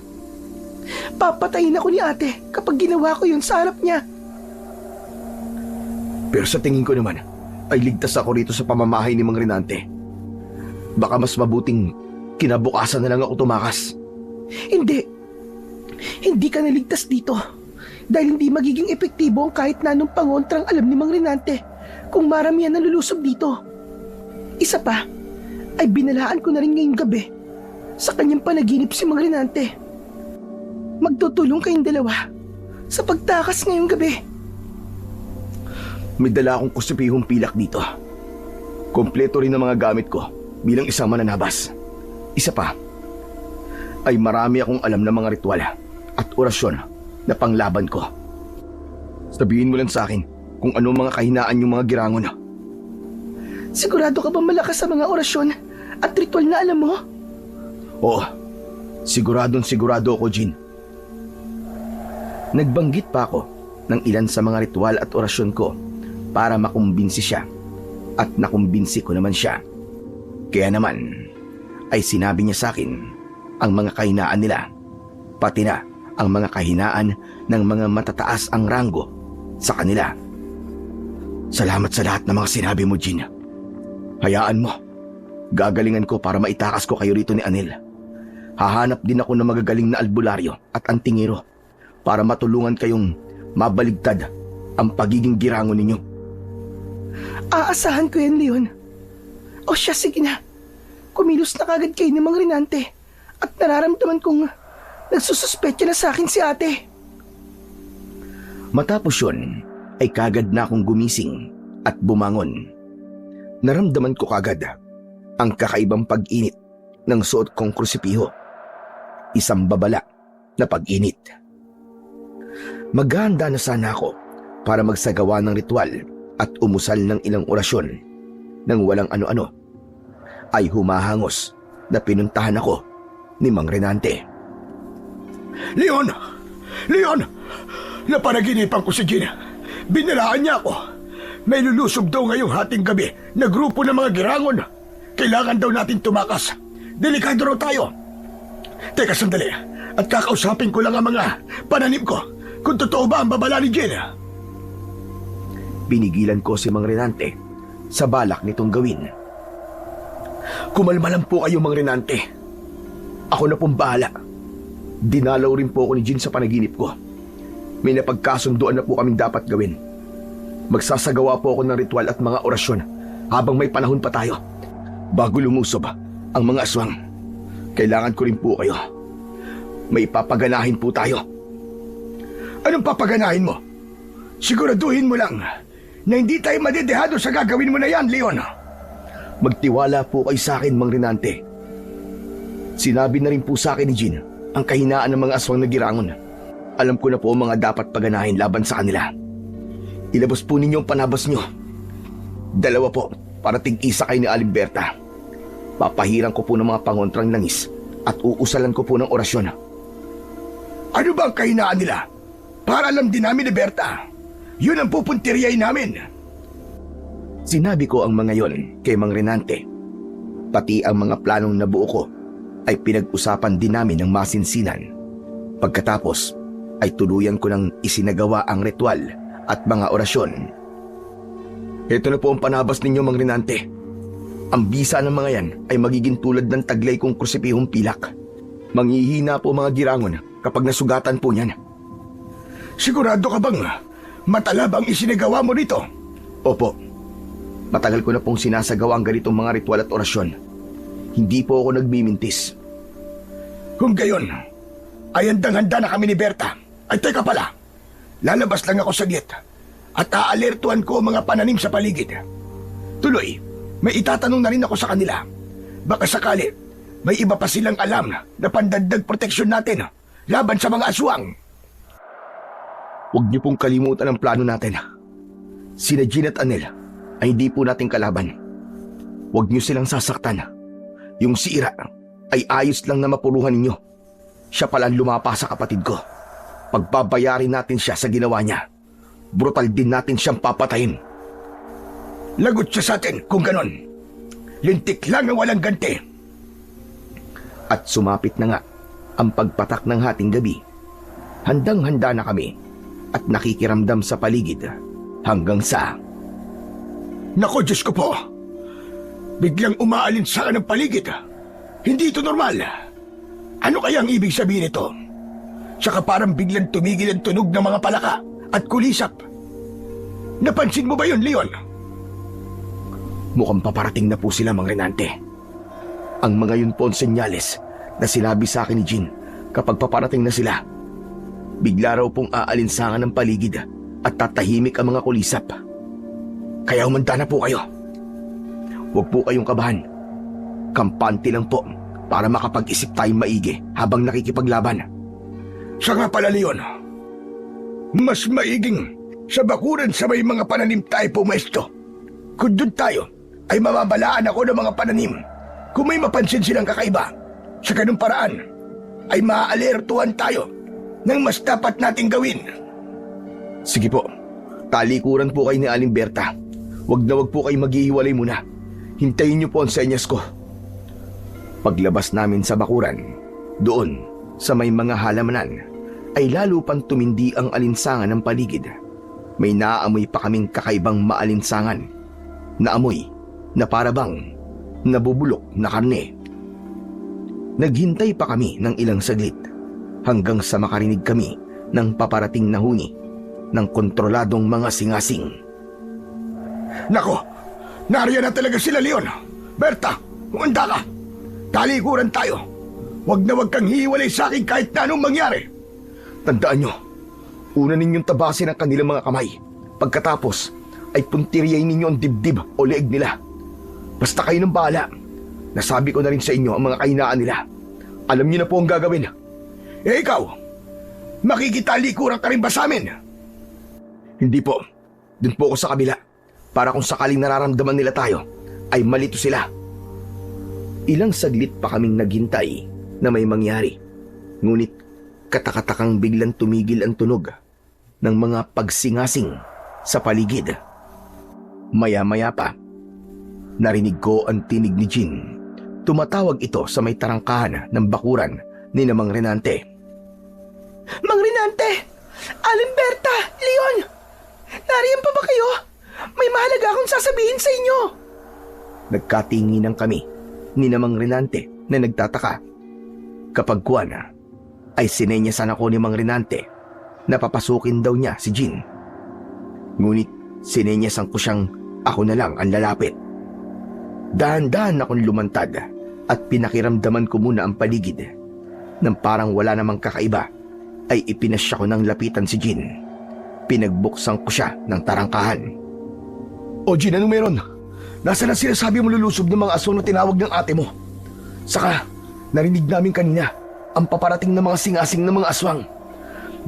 Papatayin ako ni ate kapag ginawa ko yun sa harap niya. Pero sa tingin ko naman, ay ligtas ako rito sa pamamahay ni Mang Renante. Baka mas mabuting kinabukasan na lang ako tumakas. Hindi. Hindi ka naligtas dito. Dahil hindi magiging epektibo ang kahit na anong pangontrang alam ni Mang Renante kung maramihan na lulusob dito. Isa pa, ay binalaan ko na rin ngayong gabi sa kanyang panaginip si Mang Renante. Magtutulong kayong dalawa sa pagtakas ngayong gabi. May dala akong kusipihong pilak dito. Kompleto rin ang mga gamit ko bilang isang mananabas. Isa pa, ay marami akong alam na mga ritual at orasyon na panglaban ko. Sabihin mo lang sa akin kung anong mga kahinaan yung mga girangon. Sigurado ka ba malakas sa mga orasyon at ritual na alam mo? Oo, siguradong sigurado ako, Jean. Nagbanggit pa ako ng ilan sa mga ritual at orasyon ko para makumbinsi siya at nakumbinsi ko naman siya. Kaya naman ay sinabi niya sa akin ang mga kahinaan nila, pati na ang mga kahinaan ng mga matataas ang ranggo sa kanila. Salamat sa lahat ng mga sinabi mo, Jean. Hayaan mo, gagalingan ko para maitakas ko kayo rito ni Anel. Hahanap din ako ng magagaling na albularyo at antingero para matulungan kayong mabaligtad ang pagiging girango ninyo. Aasahan ko yan, Leon. O siya, sige na. Kumilos na kagad kayo ni Mang Renante at nararamdaman kong nagsususpetya na sa akin si ate. Matapos yun, ay kagad na akong gumising at bumangon. Naramdaman ko kagad ang kakaibang pag-init ng suot kong krusipiho. Isang babala na pag-init. Maghahanda na sana ako para magsagawa ng ritual at umusal ng ilang orasyon nang walang ano-ano ay humahangos na pinuntahan ako ni Mang Renante. Leon! Leon! Napanaginipan ko si Gina. Binalaan niya ako. May lulusob daw ngayong hating gabi na grupo ng mga girangon. Kailangan daw natin tumakas. Delikado raw tayo. Teka sandali. At kakausapin ko lang ang mga pananim ko kung totoo ba ang babala ni Gina. Pinigilan ko si Mang Renante sa balak nitong gawin. Kumalma lang po kayo, Mang Renante. Ako na pong bahala. Dinalaw rin po ako ni Jean sa panaginip ko. May napagkasunduan na po kaming dapat gawin. Magsasagawa po ako ng ritual at mga orasyon habang may panahon pa tayo. Bago lumusob ang mga aswang, kailangan ko rin po kayo. May papaganahin po tayo. Anong papaganahin mo? Siguraduhin mo lang na hindi tayo madedehado sa gagawin mo na yan, Leon. Magtiwala po kayo sa akin, Mang Renante. Sinabi na rin po sa akin ni Jean ang kahinaan ng mga aswang na girangon. Alam ko na po ang mga dapat paganahin laban sa kanila. Ilabas po ninyo ang panabas nyo. 2 po para tig-isa kayo ni Alimberta. Papahirang ko po ng mga pangontrang langis at uusalan ko po ng orasyon. Ano ba ang kahinaan nila? Para alam din namin ni Berta. Yun ang pupuntiryahin namin. Sinabi ko ang mga yon kay Mang Renante. Pati ang mga planong nabuo ko ay pinag-usapan din namin ng masinsinan. Pagkatapos ay tuluyan ko nang isinagawa ang ritual at mga orasyon. Ito na po ang panabas ninyo, Mang Renante. Ang bisa ng mga yan ay magiging tulad ng taglay kong krusipihong pilak. Manghihina po mga girangon kapag nasugatan po niyan. Sigurado ka bang matalab ang isinagawa mo dito? Opo. Matagal ko na pong sinasagawa ang ganitong mga ritual at orasyon. Hindi po ako nagmimintis. Kung gayon, ay handang-handa na kami ni Berta. Ay teka pala, lalabas lang ako saglit at aalertuan ko ang mga pananim sa paligid. Tuloy, may itatanong na rin ako sa kanila. Baka sakali, may iba pa silang alam na pandagdag proteksyon natin laban sa mga aswang. Huwag niyo pong kalimutan ang plano natin. Sina Jean at Anel ay hindi po nating kalaban. Huwag niyo silang sasaktan. Yung si Ira ay ayos lang na mapuruhan ninyo. Siya pala ang lumapa sa kapatid ko. Pagbabayarin natin siya sa ginawa niya. Brutal din natin siyang papatayin. Lagot siya sa atin kung ganon. Lintik lang ang walang ganti. At sumapit na nga ang pagpatak ng hating gabi. Handang-handa na kami at nakikiramdam sa paligid hanggang sa... Nako, Diyos ko po. Biglang umaalinsangan ng paligid. Hindi ito normal. Ano kaya ang ibig sabihin nito? Tsaka parang biglang tumigil ang tunog ng mga palaka at kulisap. Napansin mo ba yun, Leon? Mukhang paparating na po sila, Mang Renante. Ang mga yun po ang senyales na sinabi sa akin ni Jean kapag paparating na sila. Bigla raw pong aalinsangan ng paligid at tatahimik ang mga kulisap. Kaya humanda na po kayo. Huwag po kayong kabahan. Kampante lang po para makapag-isip tayong maigi habang nakikipaglaban. Siya nga pala, Leon. Mas maiging sa bakuran sa may mga pananim tayo pumesto. Kung doon tayo, ay mababalaan ako ng mga pananim. Kung may mapansin silang kakaiba, sa ganung paraan, ay maaalertuhan tayo ng mas dapat nating gawin. Sige po, talikuran po kayo ni Aling Berta. Huwag na huwag po kayo maghihiwalay muna. Hintayin niyo po ang senyas ko. Paglabas namin sa bakuran, doon sa may mga halamanan, ay lalo pang tumindi ang alinsangan ng paligid. May naaamoy pa kaming kakaibang maalinsangan na amoy na parabang nabubulok na karne. Naghintay pa kami ng ilang saglit hanggang sa makarinig kami ng paparating na huni ng kontroladong mga singasing. Nako, nariyan na talaga sila, Leon. Berta, umanda ka. Talikuran tayo. Huwag na huwag kang hihiwalay sa akin kahit na anong mangyari. Tandaan nyo, una ninyong tabasin ang kanilang mga kamay. Pagkatapos ay puntiryahin ninyo ang dibdib o leeg nila. Basta kayo ng bahala. Nasabi ko na rin sa inyo ang mga kahinaan nila. Alam niyo na po ang gagawin. Eh ikaw, makikitalikuran ka rin ba sa amin? Hindi po. Doon po ako sa kabila. Para kung sakaling nararamdaman nila tayo, ay malito sila. Ilang saglit pa kaming naghintay na may mangyari. Ngunit katakatakang biglang tumigil ang tunog ng mga pagsingasing sa paligid. Maya-maya pa, narinig ko ang tinig ni Jean. Tumatawag ito sa may tarangkahan ng bakuran ni Mang Renante. Mang Renante! Aling Berta! Leon! Nariyan pa ba kayo? May mahalaga akong sasabihin sa inyo. Nagkatinginan kami ni Mang Renante na nagtataka. Kapag kuwan ay sinenyasan ako ni Mang Renante na papasukin daw niya si Jean. Ngunit sinenyasan ko siyang ako na lang ang lalapit. Dahan-dahan akong lumantad at pinakiramdaman ko muna ang paligid. Nang parang wala namang kakaiba ay ipinasya ko ng lapitan si Jean. Pinagbuksan ko siya ng tarangkahan. O Jean, anong meron? Nasaan ang sinasabi mo lulusob ng mga aswang na tinawag ng ate mo? Saka, narinig namin kanina ang paparating ng mga singasing ng mga aswang.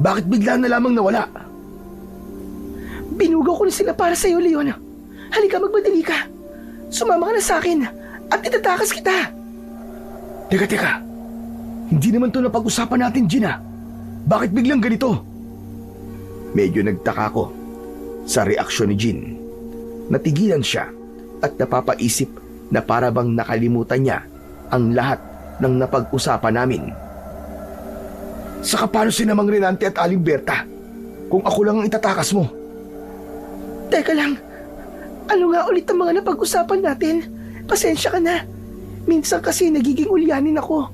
Bakit bigla na lamang nawala? Binugaw ko na sila para sa'yo, Leon. Halika, magmadali ka. Sumama ka na sa akin at itatakas kita. Teka. Hindi naman to napag-usapan natin, Gina. Bakit biglang ganito? Medyo nagtaka ko sa reaksyon ni Jean. Natigilan siya at napapaisip na para bang nakalimutan niya ang lahat ng napag-usapan namin. Saka paano si Mang Renante at Aling Berta kung ako lang ang itatakas mo? Teka lang. Ano nga ulit ang mga napag-usapan natin? Pasensya ka na. Minsan kasi nagiging ulyanin ako.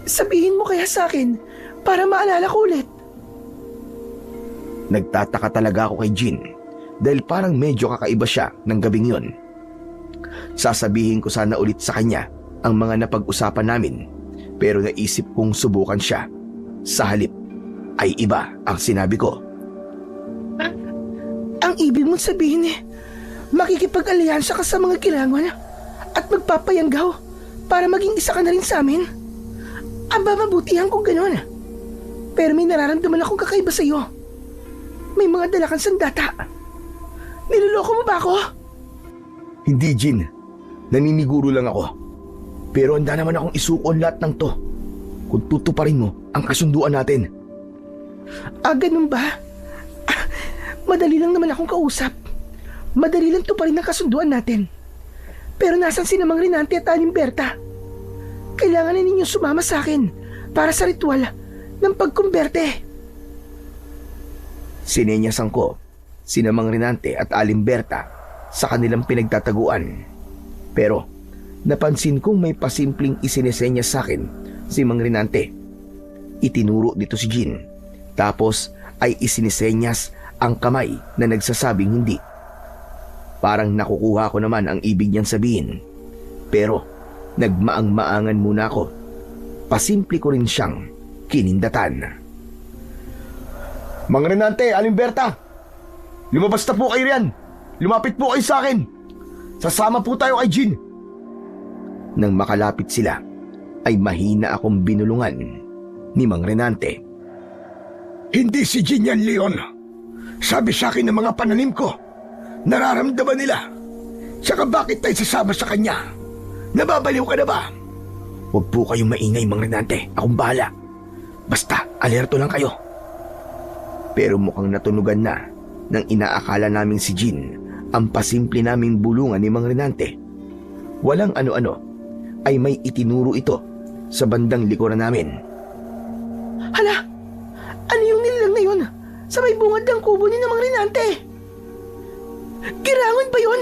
Sabihin mo kaya sa akin para maalala ko ulit. Nagtataka talaga ako kay Jean dahil parang medyo kakaiba siya ng gabing yun. Sasabihin ko sana ulit sa kanya ang mga napag-usapan namin pero naisip kong subukan siya. Sa halip ay iba ang sinabi ko. Ang ibig mong sabihin makikipag-alyansa ka sa mga kilangon at magpapayanggaw para maging isa ka na rin sa amin? Aba, mabutihan kung gano'n. Pero may nararamdaman akong kakaiba sa'yo. May mga dala kang sandata. Niloloko mo ba ako? Hindi, Jean. Naniniguro lang ako. Pero handa naman akong isuko ang lahat ng to kung tutuparin mo ang kasunduan natin. Ganun ba? Madali lang naman akong kausap. Madali lang tuparin ang kasunduan natin. Pero nasan si Mang Rinante at Aling Berta? Kailangan na ninyong sumama sa akin para sa ritual ng pagkumberte. Sinenyasan ko si Mang Rinante at Aling Berta sa kanilang pinagtataguan. Pero napansin kong may pasimpleng isinesenya sa akin si Mang Rinante. Itinuro dito si Jean. Tapos ay isinisenyas ang kamay na nagsasabing hindi. Parang nakukuha ko naman ang ibig niyang sabihin. Pero nagmaang-maangan muna ako. Pasimple ko rin siyang kinindatan. Mang Rinante, Aling Berta, lumabas na po kayo riyan. Lumapit po kayo sa akin. Sasama po tayo kay Jean. Nang makalapit sila, ay mahina akong binulungan ni Mang Rinante. Hindi si Jean yan, Leon. Sabi sa akin ng mga pananim ko, nararamdaman nila. Tsaka bakit tayo sasama sa kanya? Nababaliw ka na ba? Huwag po kayong maingay, Mang Rinante. Akong bahala. Basta, alerto lang kayo. Pero mukhang natunugan na nang inaakala naming si Jean ang pasimple naming bulungan ni Mang Rinante. Walang ano-ano ay may itinuro ito sa bandang likuran namin. Hala! Ano yung nilalang na yun? Sa may bungad ng kubo ni Mang Rinante? Girangon ba yun?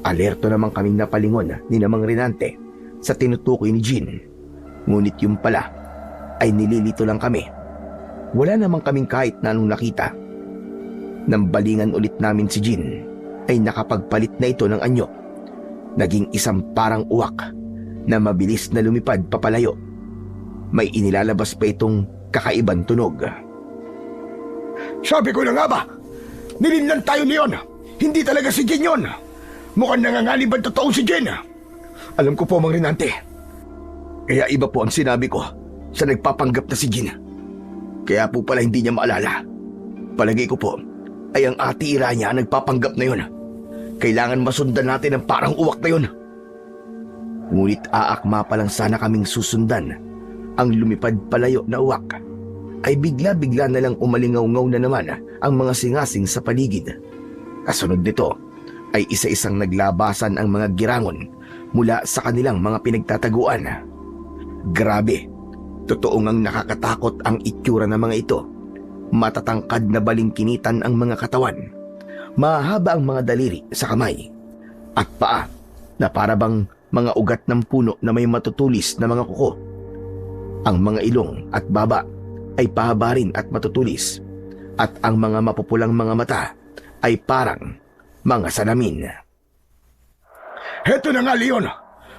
Alerto naman kaming napalingon ni Mang Rinante sa tinutukoy ni Jean. Ngunit yung pala ay nililito lang kami. Wala namang kaming kahit na anong nakita. Nang balingan ulit namin si Jean, ay nakapagpalit na ito ng anyo. Naging isang parang uwak na mabilis na lumipad papalayo. May inilalabas pa itong kakaibang tunog. Sabi ko na nga ba? Nilinlan tayo, Leon. Hindi talaga si Jean yun. Mukhang nangangalib ang totoong si Jean. Alam ko po, Mang Rinante. Kaya iba po ang sinabi ko sa nagpapanggap na si Jean. Kaya po pala hindi niya maalala. Palagay ko po ay ang ati-ira niya ang nagpapanggap na yun. Kailangan masundan natin ang parang uwak na yun. Ngunit aakma pa lang sana kaming susundan ang lumipad palayo na uwak. Ay bigla-bigla na lang umalingaw-ngaw na naman ang mga singasing sa paligid. Kasunod nito ay isa-isang naglabasan ang mga girangon mula sa kanilang mga pinagtataguan. Grabe, totoo ngang nakakatakot ang itsura ng mga ito. Matatangkad na balingkinitan ang mga katawan. Mahaba ang mga daliri sa kamay at paa na parabang mga ugat ng puno na may matutulis na mga kuko. Ang mga ilong at baba ay pahaba rin at matutulis, at ang mga mapupulang mga mata ay parang mga salamin. Heto na nga, Leon.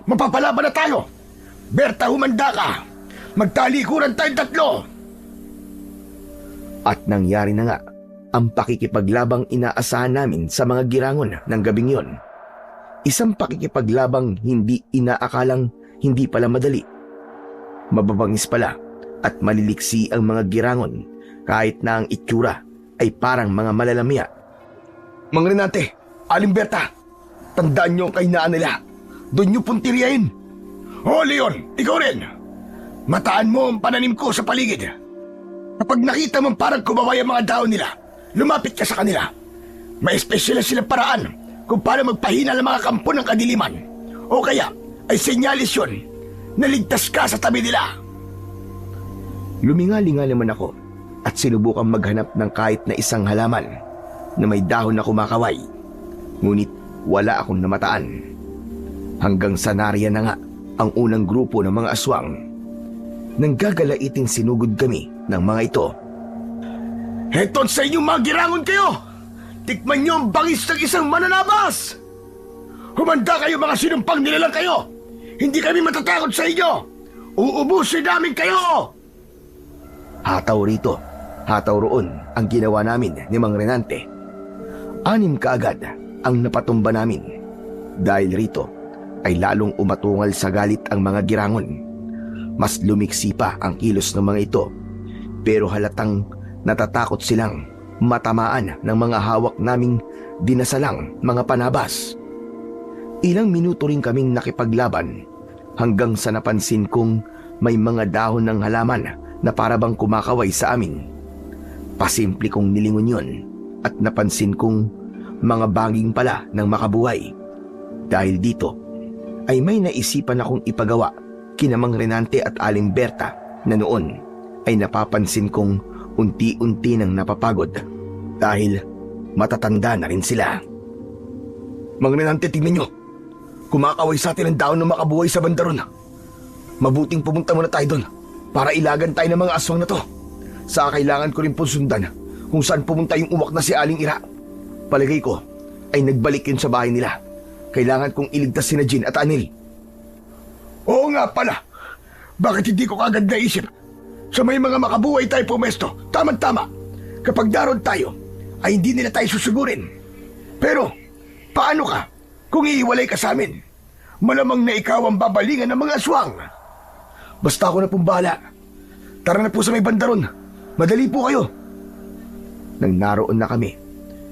Mapapalaban na tayo. Berta, humanda ka. Magtalikuran tayong tatlo. At nangyari na nga ang pakikipaglabang inaasahan namin sa mga girangon ng gabing yon. Isang pakikipaglabang hindi inaakalang hindi pala madali. Mababangis pala at maliliksi ang mga girangon kahit na ang itsura ay parang mga malalamya. Mang Rinante, Aling Berta, tandaan niyo ang kahinaan nila. Doon niyo puntiriyain. Oh, Leon, ikaw rin. Mataan mo ang pananim ko sa paligid. Kapag nakita mo parang kumaway ang mga daon nila, lumapit ka sa kanila. May espesyal na silang paraan kung paano magpahina ng mga kampo ng kadiliman. O kaya ay senyalis yun na ligtas ka sa tabi nila. Lumingalinga naman ako at sinubukang maghanap ng kahit na isang halaman na may dahon na kumakaway. Ngunit wala akong namataan. Hanggang sa nariyan na nga ang unang grupo ng mga aswang. Nang gagalaiting sinugod kami ng mga ito. Heton sa inyong mga girangon kayo! Tikman niyo ang bangis ng isang mananabas! Humanda kayo mga sinumpang nilalang kayo! Hindi kami matatakot sa inyo! Uubusin namin kayo! Hataw rito, hataw roon ang ginawa namin ni Mang Rinante. 6 kaagad ang napatumba namin. Dahil rito ay lalong umatungal sa galit ang mga girangon. Mas lumiksi pa ang kilos ng mga ito, pero halatang natatakot silang matamaan ng mga hawak naming dinasalang mga panabas. Ilang minuto rin kaming nakipaglaban hanggang sa napansin kong may mga dahon ng halaman na parabang kumakaway sa amin. Pasimple kong nilingon yun at napansin kong mga baging pala ng makabuhay. Dahil dito ay may naisipan akong ipagawa kina Mang Renante at Aling Berta na noon ay napapansin kong unti-unti nang napapagod dahil matatanda na rin sila. Mang Renante, tingnan nyo. Kumakaway sa atin ang daon ng makabuhay sa bandaron. Mabuting pumunta muna tayo doon para ilagan tayo ng mga aswang na to. Saka kailangan ko rin po sundan kung saan pumunta yung uwak na si Aling Ira. Palagay ko ay nagbalik yun sa bahay nila. Kailangan kong iligtas sina Jean at Anil. Oo nga pala. Bakit hindi ko kagad naisip? Sa may mga makabuhay tayo pumesto, tama-tama. Kapag daron tayo, ay hindi nila tayo susugurin. Pero, paano ka kung iiwalay ka sa amin? Malamang na ikaw ang babalingan ng mga aswang. Basta ako na pong bahala. Tara na po sa may bandaron. Madali po kayo. Nang naroon na kami,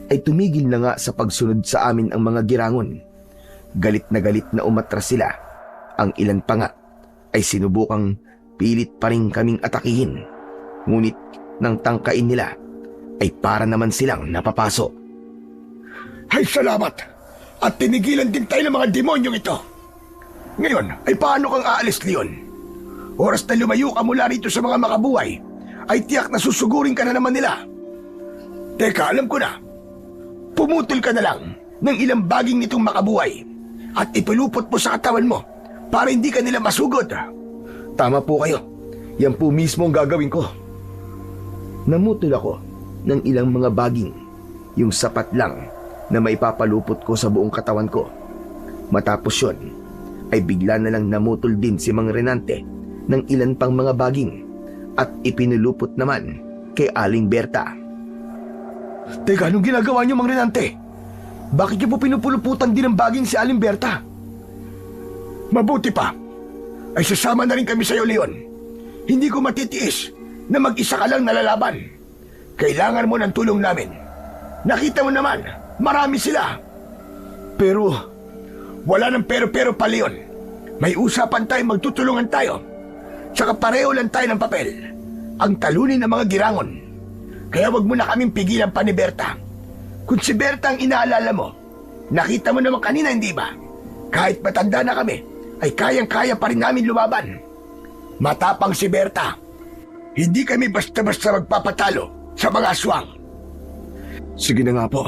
ay tumigil na nga sa pagsunod sa amin ang mga girangon. Galit na umatras sila. Ang ilan pa nga ay sinubukang pilit pa rin kaming atakihin. Ngunit nang tangkain nila, ay para naman silang napapaso. Ay salamat! At tinigilan din tayo ng mga demonyong ito. Ngayon, ay paano kang aalis, Leon? Oras na lumayo ka mula rito sa mga makabuhay, ay tiyak na susugurin ka na naman nila. Teka, alam ko na. Pumutol ka na lang ng ilang baging nitong makabuhay at ipalupot mo sa katawan mo para hindi ka nila masugod. Tama po kayo. Yan po mismo ang gagawin ko. Namutol ako ng ilang mga baging, yung sapat lang na maipapalupot ko sa buong katawan ko. Matapos yun, ay bigla na lang namutol din si Mang Renante ng ilan pang mga baging at ipinulupot naman kay Aling Berta. Teka, anong ginagawa niyo, Mang Renante? Bakit niyo po pinupuluputan din ng baging si Aling Berta? Mabuti pa, ay sasama na rin kami sa iyo, Leon. Hindi ko matitiis na mag-isa ka lang nalalaban. Kailangan mo ng tulong namin. Nakita mo naman, marami sila. Pero, wala nang pero-pero pa, Leon. May usapan tayo, magtutulungan tayo. Tsaka pareho lang tayo ng papel. Ang talunin ng mga girangon. Kaya wag mo na kaming pigilan pa ni Berta. Kung si Berta ang inaalala mo, nakita mo naman kanina, hindi ba? Kahit matanda na kami, ay kayang-kaya pa rin namin lumaban. Matapang si Berta. Hindi kami basta-basta magpapatalo sa mga aswang. Sige na nga po.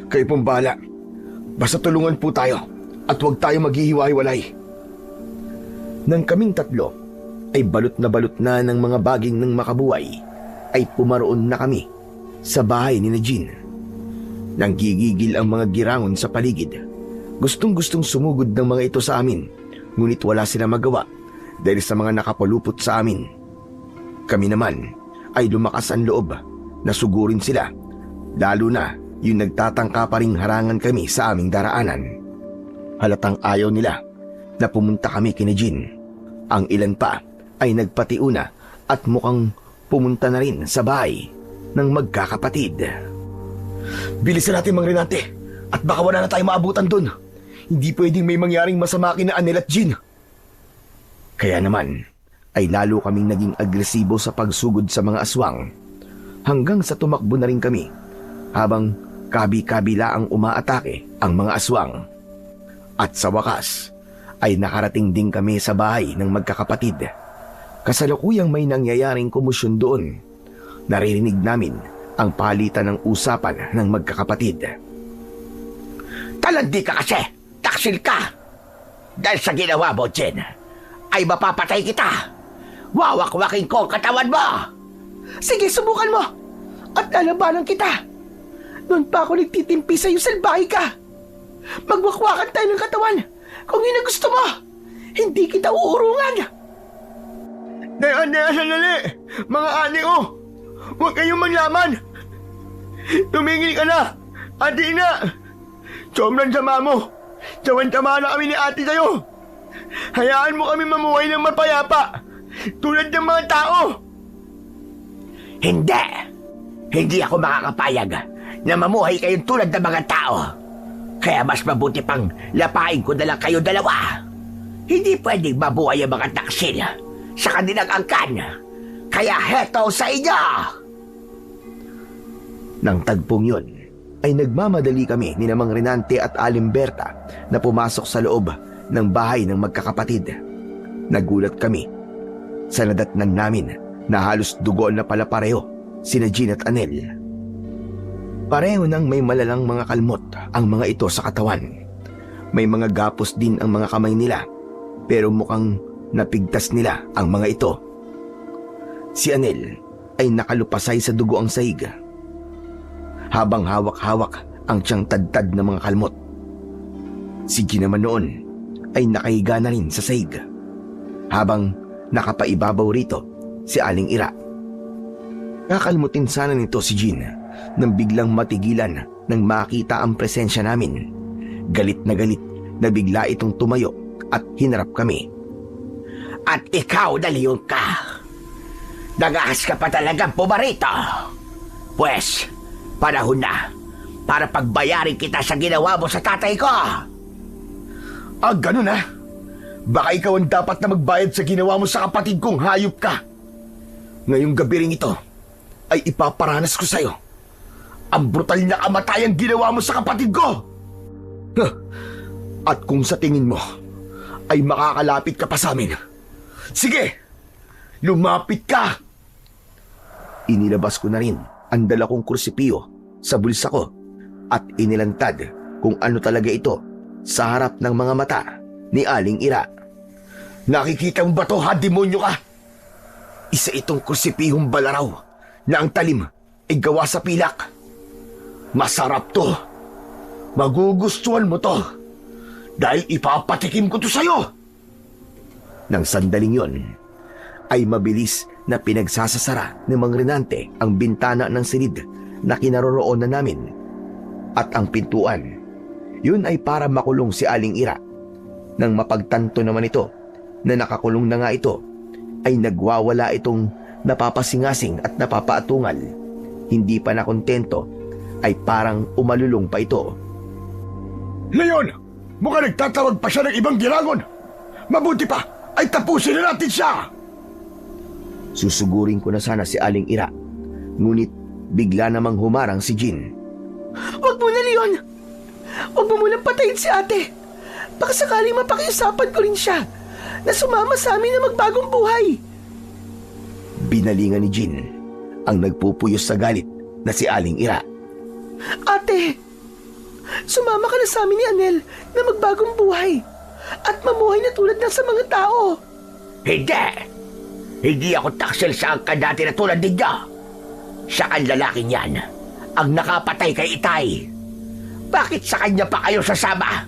Kayo pong bahala. Basta tulungan po tayo at huwag tayo maghihiwa-hiwalay. Nang kaming tatlo ay balot na ng mga baging ng makabuhay, ay pumaroon na kami sa bahay ni Jean. Nang gigigil ang mga girangon sa paligid, gustong-gustong sumugod ng mga ito sa amin, ngunit wala sila magawa dahil sa mga nakapalupot sa amin. Kami naman ay lumakas ang loob na sugurin sila, lalo na yung nagtatangka pa ring harangan kami sa aming daraanan. Halatang ayaw nila na pumunta kami kina Jean. Ang ilan pa ay nagpatiuna at mukhang pumunta na rin sa bahay ng magkakapatid. Bilisan natin, Mang Renante, at baka wala na tayo maabutan doon. Hindi pwedeng may mangyaring masama kina Anel at Jean. Kaya naman ay lalo kaming naging agresibo sa pagsugod sa mga aswang, hanggang sa tumakbo na rin kami habang kabi-kabila ang umaatake ang mga aswang. At sa wakas ay nakarating din kami sa bahay ng magkakapatid. Kasalukuyang may nangyayaring kumusyon doon. Naririnig namin ang palitan ng usapan ng magkakapatid. Talandi ka kasi! Taksil ka! Dahil sa ginawa mo, Jen, ay mapapatay kita! Wawak-wakin ko ang katawan mo! Sige, subukan mo! At lalabanan kita! Noon pa ako nagtitimpi sa'yo, salbahe ka! Magwakwakan tayo ng katawan! Kung yun ang gusto mo, hindi kita uurungan! Sandali! Mga ani ko! Huwag kayong maglaman! Tumingin ka na! Ate na! Sobrang sama mo! Sawan-sama na kami ni ate sa'yo! Hayaan mo kami mamuhay ng mapayapa! Tulad ng mga tao! Hindi! Hindi ako makakapayag na mamuhay kayong tulad ng mga tao. Kaya mas mabuti pang lapain ko na lang kayo dalawa. Hindi pwedeng mabuhay ang mga taksil sa kanilang angkan. Kaya heto sa inyo! Nang tagpong yun, ay nagmamadali kami ni Namang Renante at Alimberta na pumasok sa loob ng bahay ng magkakapatid. Nagulat kami sa nadatnan namin na halos dugoon na pala pareho sina Jean at Anel. Pareho nang may malalang mga kalmot ang mga ito sa katawan. May mga gapos din ang mga kamay nila, pero mukhang napigtas nila ang mga ito. Si Anel ay nakalupasay sa dugo ang sahig, habang hawak-hawak ang tiyang tadtad ng mga kalmot. Si Jean naman noon ay nakahiga na rin sa sahig, habang nakapaibabaw rito si Aling Ira. Kakalmutin sana nito si Jean nang biglang matigilan nang makita ang presensya namin. Galit na bigla itong tumayo at hinarap kami. At ikaw, Leon ka. Nagahas ka pa talagang pumarito. Pwes, panahon na para pagbayarin kita sa ginawa mo sa tatay ko. Ganun ha? Baka ikaw ang dapat na magbayad sa ginawa mo sa kapatid kong hayop ka. Ngayong gabi ring ito ay ipaparanas ko sa'yo ang brutal na kamatayang ginawa mo sa kapatid ko. At kung sa tingin mo ay makakalapit ka pa sa amin, sige, lumapit ka. Inilabas ko na rin ang dala kong krusipiyo sa bulsa ko at inilantad kung ano talaga ito sa harap ng mga mata ni Aling Ira. Nakikita mo ba to, ha, demonyo ka? Isa itong krusipihong balaraw na ang talim ay gawa sa pilak. Masarap to. Magugustuhan mo to dahil ipapatikim ko to sa'yo. Nang sandaling yon, ay mabilis na pinagsasasara ni Mang Renante ang bintana ng silid na kinaroroonan namin at ang pintuan. Yun ay para makulong si Aling Ira. Nang mapagtanto naman ito na nakakulong na nga ito, ay nagwawala itong napapasingasing at napapaatungal. Hindi pa nakontento, ay parang umalulong pa ito. Leon, mukhang nagtatawag pa siya ng ibang diragon. Mabuti pa ay tapusin na natin siya. Susugurin ko na sana si Aling Ira, ngunit bigla namang humarang si Jean. Huwag mo na, Leon! Huwag mo munang patayin si ate! Baka sakaling mapakiusapan ko rin siya na sumama sa amin na magbagong buhay! Binalingan ni Jean ang nagpupuyos sa galit na si Aling Ira. Ate! Sumama ka na sa amin ni Anel na magbagong buhay at mamuhay na tulad ng sa mga tao! Hindi! Hindi ako taksil sa angkan dati na tulad ninyo. Siya ang lalaking yan, ang nakapatay kay Itay. Bakit sa kanya pa kayo sasama?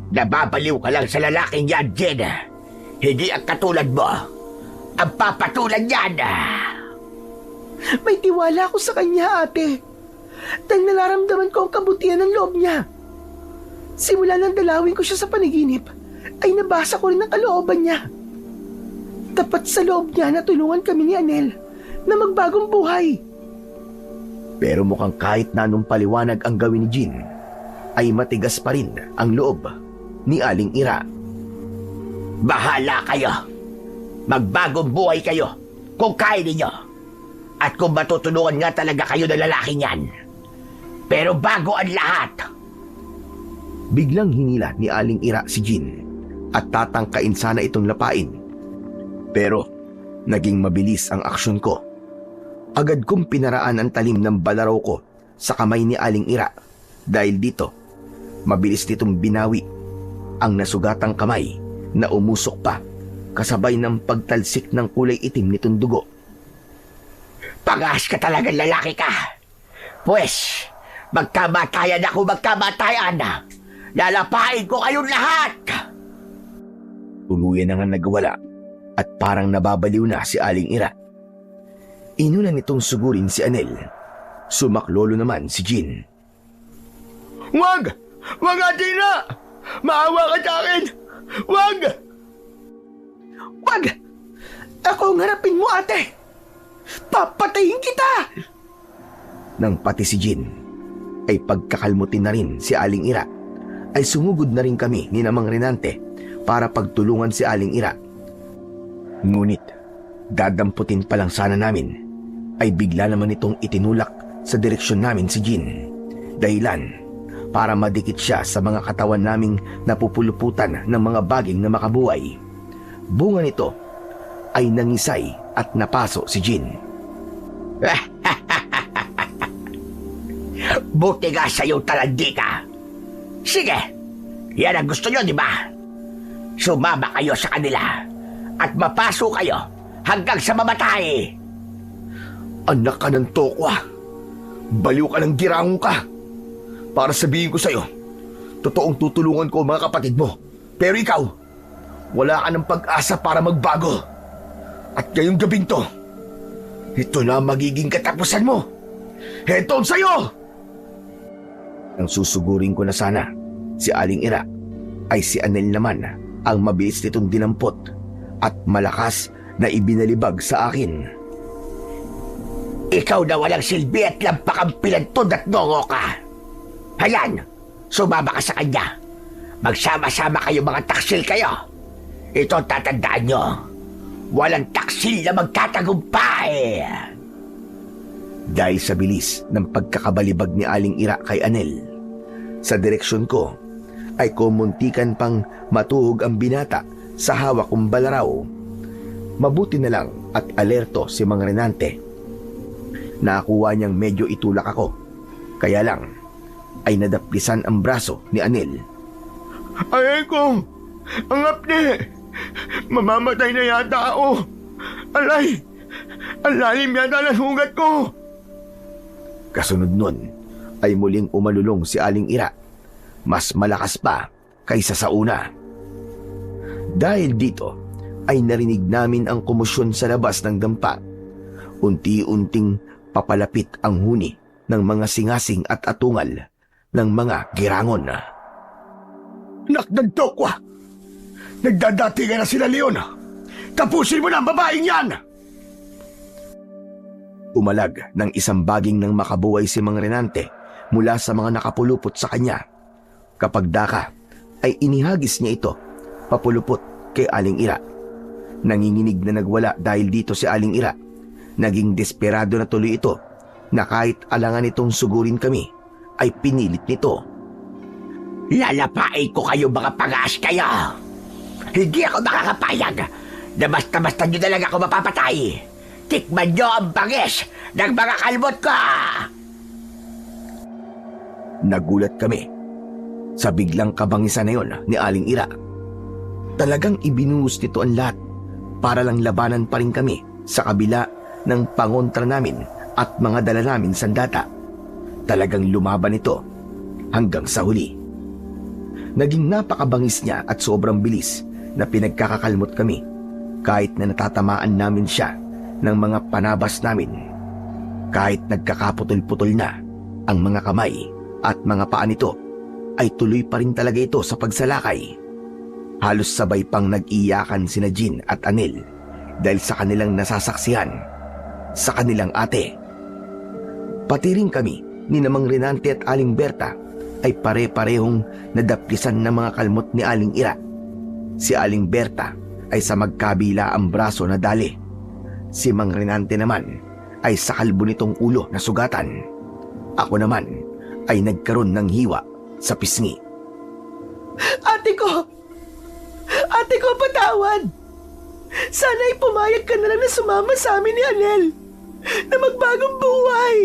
Nababaliw ka lang sa lalaking yan, Jen. Hindi ang katulad mo. Ang papatulan yan. May tiwala ako sa kanya, ate. Dahil nararamdaman ko ang kabutihan ng loob niya. Simula nang dalawin ko siya sa panaginip, ay nabasa ko rin ang kalooban niya. Tapat sa loob niya na tulungan kami ni Anel na magbagong buhay. Pero mukhang kahit na anong paliwanag ang gawin ni Jean, ay matigas pa rin ang loob ni Aling Ira. Bahala kayo. Magbagong buhay kayo kung kaya ninyo. At kung matutulungan nga talaga kayo ng lalaking yan. Pero bago ang lahat, biglang hinila ni Aling Ira si Jean at tatangkain sana itong lapain. Pero naging mabilis ang aksyon ko. Agad kong pinaraan ang talim ng balaraw ko sa kamay ni Aling Ira. Dahil dito, mabilis nitong binawi ang nasugatang kamay na umusok pa kasabay ng pagtalsik ng kulay itim nitong dugo. pangas ka talagang lalaki ka. Pwes, magkamatayan ako magkamatayan. Lalapain ko kayong lahat. Tuluyan na nga nagwala at parang nababaliw na si Aling Ira. Inuna nitong sugurin si Anel. Sumaklolo naman si Jean. Wag! Wag, Ate Ira! Maawa ka sa akin! Wag! Wag! Ako ang harapin mo, ate! Papatayin kita! Nang pati si Jean ay pagkakalmutin na rin si Aling Ira. ay sumugod na rin kami ni Namang Renante para pagtulungan si Aling Ira. Ngunit dadamputin pa lang sana namin ay bigla naman itong itinulak sa direksyon namin si Jean. Dahilan para madikit siya sa mga katawan naming napupuluputan ng mga baging na makabuhay. Bunga nito ay nangisay at napaso si Jean. Buti nga sa'yo talandi ka. Sige, yan ang gusto nyo, di ba? Sumama kayo sa kanila at mapaso kayo hanggang sa mamatay. Anak ka ng tokwa. Baliw ka ng girangon ka. Para sabihin ko sa'yo, totoong tutulungan ko ang mga kapatid mo. Pero ikaw, wala ka ng pag-asa para magbago. At ngayong gabing to, ito na magiging katapusan mo. Heto sa'yo! Ang susugurin ko na sana si Aling Ira ay si Anel naman ang mabilis nitong dinampot at malakas na ibinalibag sa akin. Ikaw na walang silbi at lampakampilan to at nongo ka. Hayan, sumama ka sa kanya. Magsama-sama kayo mga taksil kayo. Ito tatandaan nyo. Walang taksil na magtatagumpay. Dahil sa bilis ng pagkakabalibag ni Aling Ira kay Anel, sa direksyon ko ay kumuntikan pang matuhog ang binata sa hawak kong balaraw. Mabuti na lang at alerto si Mang Renante. Nakakuha niyang medyo itulak ako, kaya lang ay nadaplisan ang braso ni Anel. Ay ko! Ang apne! Mamamatay na yata ako! Alay! Ang lalim yata ng sugat ko! Kasunod nun ay muling umalulong si Aling Ira, mas malakas pa kaysa sa una. Dahil dito ay narinig namin ang komosyon sa labas ng dampa. Unti-unting papalapit ang huni ng mga singasing at atungal ng mga girangon. Nakdang tokwa! Nagdadatingan na sila, Leon! Tapusin mo na ang babaeng yan! Umalag ng isang baging ng makabuhay si Mang Renante mula sa mga nakapulupot sa kanya. Kapag daka, ay inihagis niya ito papulupot kay Aling Ira. Nanginginig na nagwala dahil dito si Aling Ira. Naging desperado na tuloy ito na kahit alangan itong sugurin kami, ay pinilit nito. Lalapain ko kayo mga pangas kayo. Hindi ako makakapayag na basta-basta nyo na lang ako mapapatay. Tikman nyo ang bangis ng mga kalbot ko! Nagulat kami sa biglang kabangisan na yon ni Aling Ira. Talagang ibinuhos nito ang lahat para lang labanan pa rin kami sa kabila ng pangontra namin at mga dala namin sandata. Talagang lumaban ito hanggang sa huli. Naging napakabangis niya at sobrang bilis na pinagkakakalmot kami kahit na natatamaan namin siya ng mga panabas namin. Kahit nagkakaputol-putol na ang mga kamay at mga paa nito, ay tuloy pa rin talaga ito sa pagsalakay. Halos sabay pang nag-iyakan sina Jean at Anel dahil sa kanilang nasasaksihan sa kanilang ate. Pati rin kami ni Namang Renante at Aling Berta ay pare-parehong nadaplisan ng mga kalmot ni Aling Ira. Si Aling Berta ay sa magkabila ang braso na dali. Si Mang Renante naman ay sa kalbo nitong ulo na sugatan. Ako naman ay nagkaroon ng hiwa sa pisngi. Ate ko! Ate ko, patawad! Sana'y pumayag ka na lang na sumama sa amin ni Anel na magbagong buhay!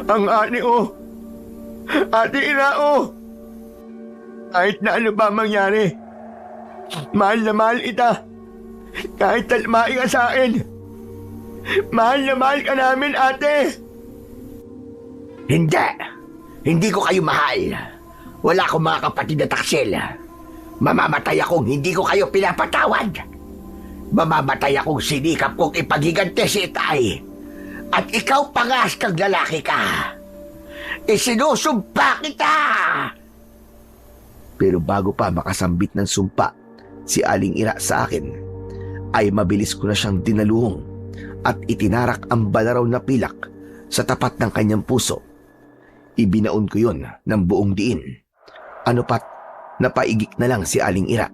Ang ate o! Ate Ira o! Kahit na ano ba mangyari, mahal na mahal ita. Kahit talmai ka sa akin, mahal na mahal ka namin, ate! Hindi! Hindi ko kayo mahal. Wala akong mga kapatid na taksil. Mamamatay akong hindi ko kayo pinapatawad. Mamamatay akong sinikap kong ipaghiganti si Itay. At ikaw pangas kang lalaki ka. Isinusumpa kita! Pero bago pa makasambit ng sumpa si Aling Ira sa akin, ay mabilis ko na siyang dinaluhong at itinarak ang balaraw na pilak sa tapat ng kanyang puso. Ibinaon ko yon ng buong diin. Ano pat, napaigik na lang si Aling Ira.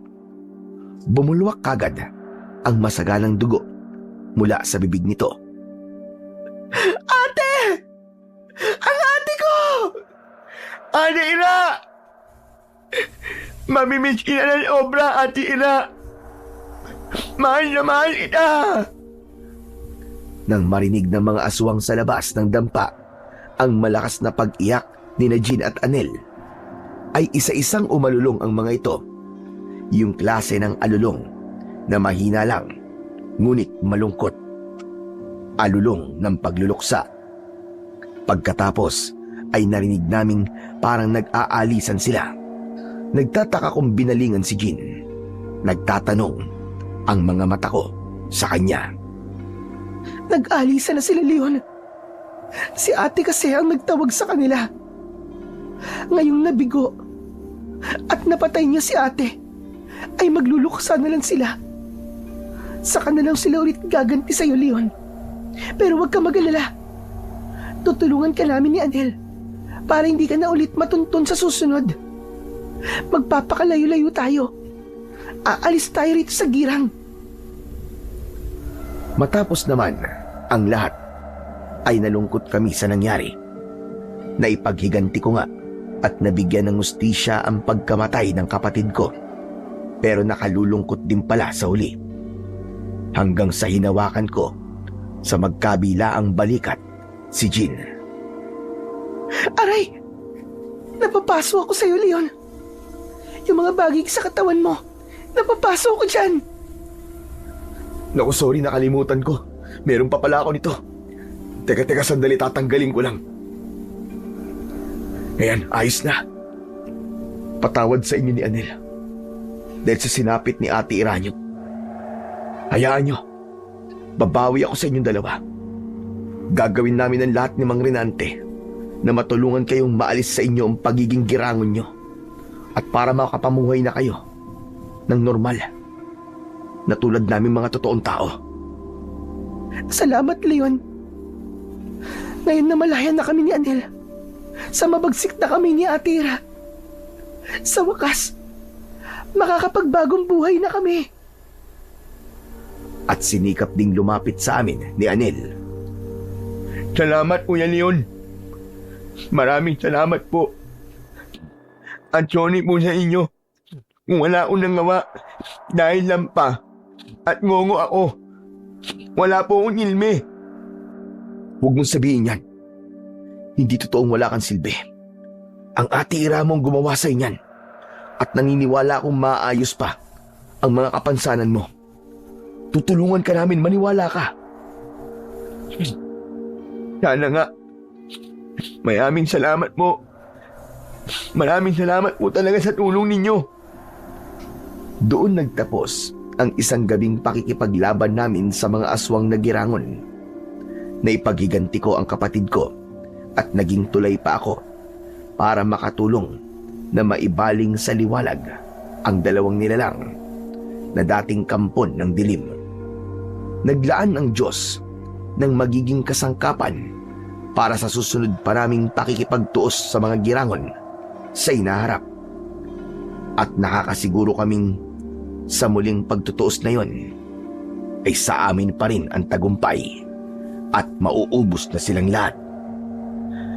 Bumulwak kagad ang masagalang dugo mula sa bibig nito. Ate! Ang ate ko! Ate Ira! Mamimiss kita ng obra, Ate Ira! Mahal na mahal kita! Nang marinig ng mga aswang sa labas ng dampa ang malakas na pag-iyak ni Jean at Anel, ay isa-isang umalulong ang mga ito. Yung klase ng alulong na mahina lang, ngunit malungkot. Alulong ng pagluluksa. Pagkatapos ay narinig naming parang nag-aalisan sila. Nagtataka kung binalingan si Jean. Nagtatanong ang mga mata ko sa kanya. Nag-alisan na sila, Leon. Si ate kasi ang nagtawag sa kanila. Ngayong nabigo at napatay niya si ate, ay magluluksa na lang sila. Saka na lang sila ulit gaganti sa'yo, Leon. Pero huwag ka mag-alala. Tutulungan ka namin ni Anel para hindi ka na ulit matuntun sa susunod. Magpapakalayo-layo tayo. Aalis tayo rito sa girang. Matapos naman ang lahat, ay nalungkot kami sa nangyari. Naipaghiganti ko nga at nabigyan ng hustisya ang pagkamatay ng kapatid ko. Pero nakalulungkot din pala sa huli. Hanggang sa hinawakan ko sa magkabilaang balikat si Jean. Aray! Napapaso ako sa'yo, Leon. Yung mga bagay sa katawan mo, napapaso ako dyan. Naku, sorry, nakalimutan ko. Meron pa pala ako nito. Teka, sandali, tatanggalin ko lang. Ayan, ayos na. Patawad sa inyo ni Anel. Dahil sa sinapit ni Ate Iranyo. Hayaan nyo. Babawi ako sa inyong dalawa. Gagawin namin ang lahat ni Mang Renante na matulungan kayong maalis sa inyo ang pagiging girangon nyo at para makapamuhay na kayo ng normal na tulad namin mga totoong tao. Salamat, Leon. Ngayon na malaya na kami ni Anel, sa mabagsik na kami ni Ate Ira, sa wakas, makakapagbagong buhay na kami. At sinikap ding lumapit sa amin ni Anel. Salamat, Kuya Leon. Maraming salamat po. At sorry po sa inyo kung wala akong nangawa dahil lampa at ngongo ako. Wala po akong ilme. Huwag mong sabihin yan. Hindi totoong wala kang silbi. Ang Ate Ira mong gumawa sa inyan at naniniwala akong maayos pa ang mga kapansanan mo. Tutulungan ka namin, maniwala ka. Sana nga. Maraming salamat po. Maraming salamat po talaga sa tulong ninyo. Doon nagtapos ang isang gabing pakikipaglaban namin sa mga aswang na girangon. Naipaghiganti ko ang kapatid ko at naging tulay pa ako para makatulong na maibaling sa liwalag ang dalawang nilalang na dating kampon ng dilim. Naglaan ang Diyos ng magiging kasangkapan para sa susunod pa naming pakikipagtuos sa mga girangon sa inaharap. At nakakasiguro kaming sa muling pagtutuos na yon ay sa amin pa rin ang tagumpay at mauubos na silang lahat.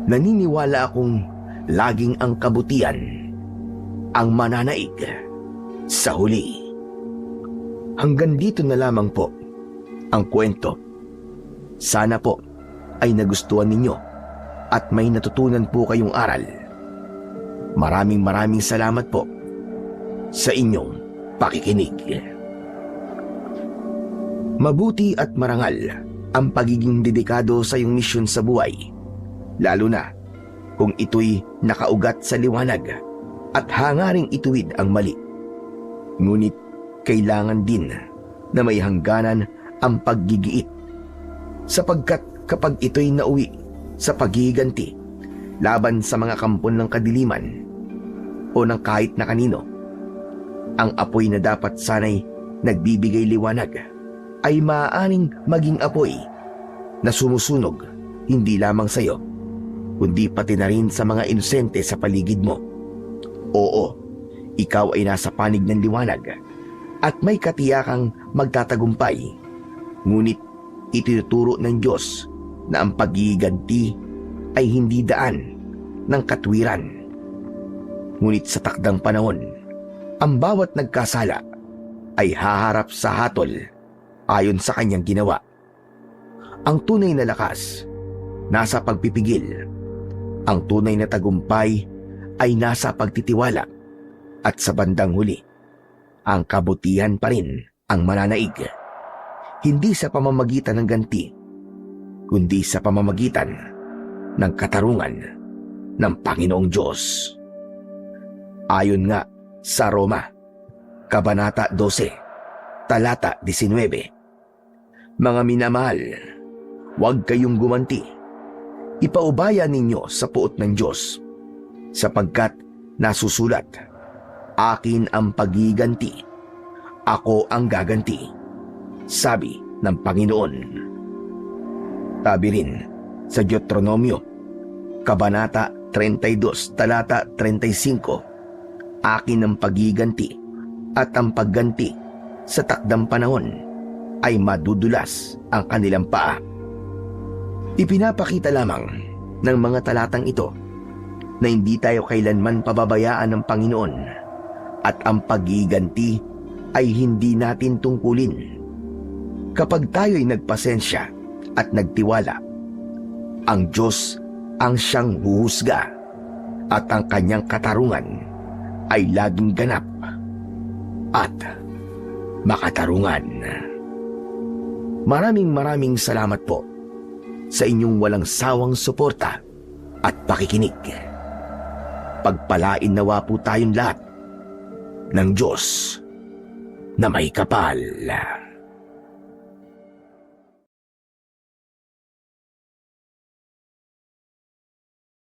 Naniniwala akong laging ang kabutihan ang mananaig sa huli. Hanggang dito na lamang po ang kwento. Sana po ay nagustuhan ninyo at may natutunan po kayong aral. Maraming salamat po sa inyong pakikinig. Mabuti at marangal ang pagiging dedikado sa iyong misyon sa buhay, lalo na kung ito'y nakaugat sa liwanag at hangaring ituwid ang mali. Ngunit kailangan din na may hangganan ang paggigiit, sapagkat kapag ito'y nauwi sa paghihiganti laban sa mga kampon ng kadiliman o ng kahit na kanino, ang apoy na dapat sana'y nagbibigay liwanag ay maaaring maging apoy na sumusunog hindi lamang sa iyo, kundi pati na rin sa mga inosente sa paligid mo. Oo, ikaw ay nasa panig ng liwanag at may katiyakang magtatagumpay. Ngunit itinuturo ng Diyos na ang paggiganti ay hindi daan ng katwiran. Ngunit sa takdang panahon, ang bawat nagkasala ay haharap sa hatol ayon sa kanyang ginawa. Ang tunay na lakas nasa pagpipigil. Ang tunay na tagumpay ay nasa pagtitiwala. At sa bandang huli, ang kabutihan pa rin ang mananaig. Hindi sa pamamagitan ng ganti, kundi sa pamamagitan ng katarungan ng Panginoong Diyos. Ayon nga sa Roma, Kabanata 12, Talata 19. Mga minamahal, huwag kayong gumanti. Ipaubaya ninyo sa puot ng Diyos, sapagkat nasusulat, akin ang paggiganti, ako ang gaganti, sabi ng Panginoon. Sabi rin sa Deuteronomio, Kabanata 32, Talata 35, akin ang paggiganti at ang pagganti sa takdang panahon ay madudulas ang kanilang paa. Ipinapakita lamang ng mga talatang ito na hindi tayo kailanman pababayaan ng Panginoon at ang paggiganti ay hindi natin tungkulin. Kapag tayo'y nagpasensya at nagtiwala, ang Diyos ang siyang huhusga at ang kanyang katarungan ay laging ganap at makatarungan. Maraming salamat po sa inyong walang sawang suporta at pakikinig. Pagpalain nawa po tayong lahat ng Diyos na may kapal.